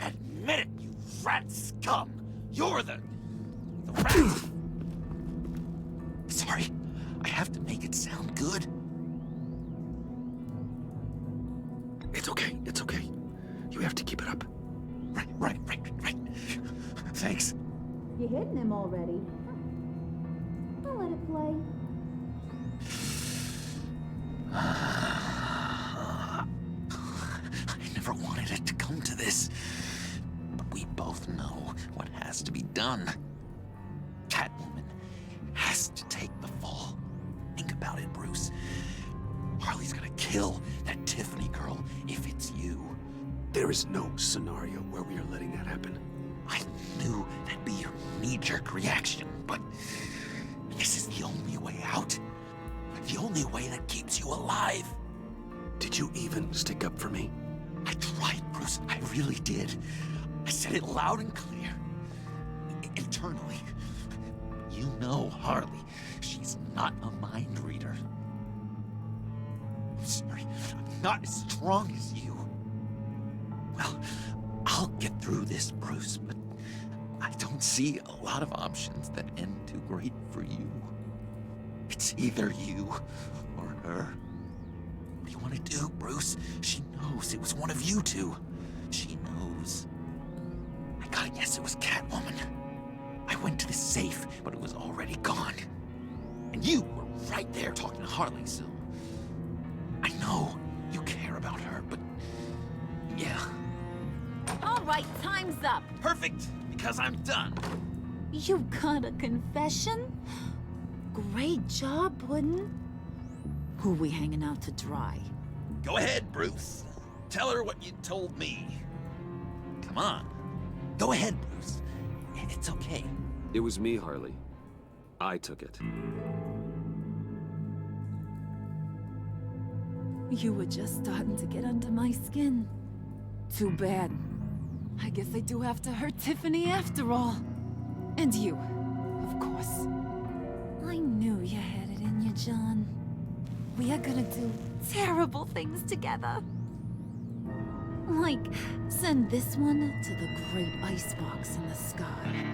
S7: Admit it, you rat scum! You're the rat! Sorry, I have to make it sound good.
S5: It's okay, it's okay. You have to keep it up.
S7: Right. Thanks.
S6: You're hitting him already. I'll let it play.
S7: I never wanted it to come to this. But we both know what has to be done. Catwoman has to take the fall. Think about it, Bruce. Harley's gonna kill that Tiffany girl if it's you.
S5: There is no scenario where we are letting that happen.
S7: I knew that'd be your knee-jerk reaction, but this is the only way out. The only way that keeps you alive.
S5: Did you even stick up for me?
S7: I tried, Bruce. I really did. I said it loud and clear. Internally. You know Harley. She's not a mind reader. I'm sorry. I'm not as strong as you. Well, I'll get through this, Bruce, but I don't see a lot of options that end too great for you. It's either you or her. What do you want to do, Bruce? She knows it was one of you two. She knows. I gotta guess it was Catwoman. I went to the safe, but it was already gone. And you were right there talking to Harley, so... I know you care about her, but... yeah.
S6: All right, time's up.
S7: Perfect, because I'm done.
S6: You got a confession? Great job, Puddin'. Who we hanging out to dry?
S7: Go ahead, Bruce. Tell her what you told me. Come on. Go ahead, Bruce. It's okay.
S5: It was me, Harley. I took it.
S6: You were just starting to get under my skin. Too bad. I guess I do have to hurt Tiffany after all. And you, of course. I knew you had it in you, John. We are gonna do terrible things together. Like, send this one to the great icebox in the sky.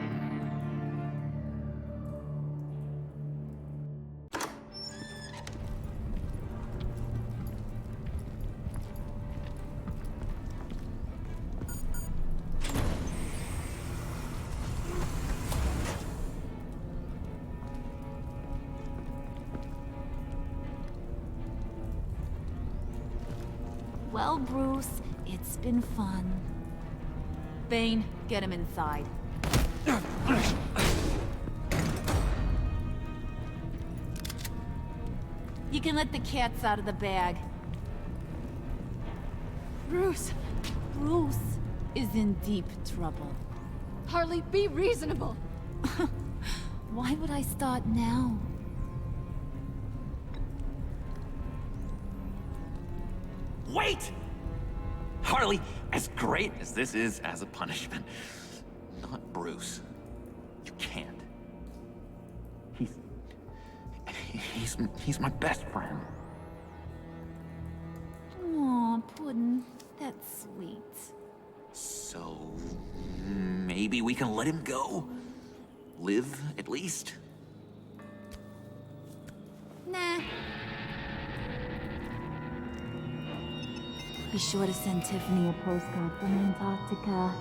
S6: Well, Bruce, it's been fun. Bane, get him inside. You can let the cats out of the bag.
S2: Bruce!
S6: Bruce is in deep trouble.
S2: Harley, be reasonable!
S6: Why would I start now?
S7: Wait! Harley, as great as this is as a punishment, not Bruce. You can't. He's my best friend.
S6: Aw, Puddin', that's sweet.
S7: So, maybe we can let him go? Live, at least?
S6: Nah. Be sure to send Tiffany a postcard from Antarctica.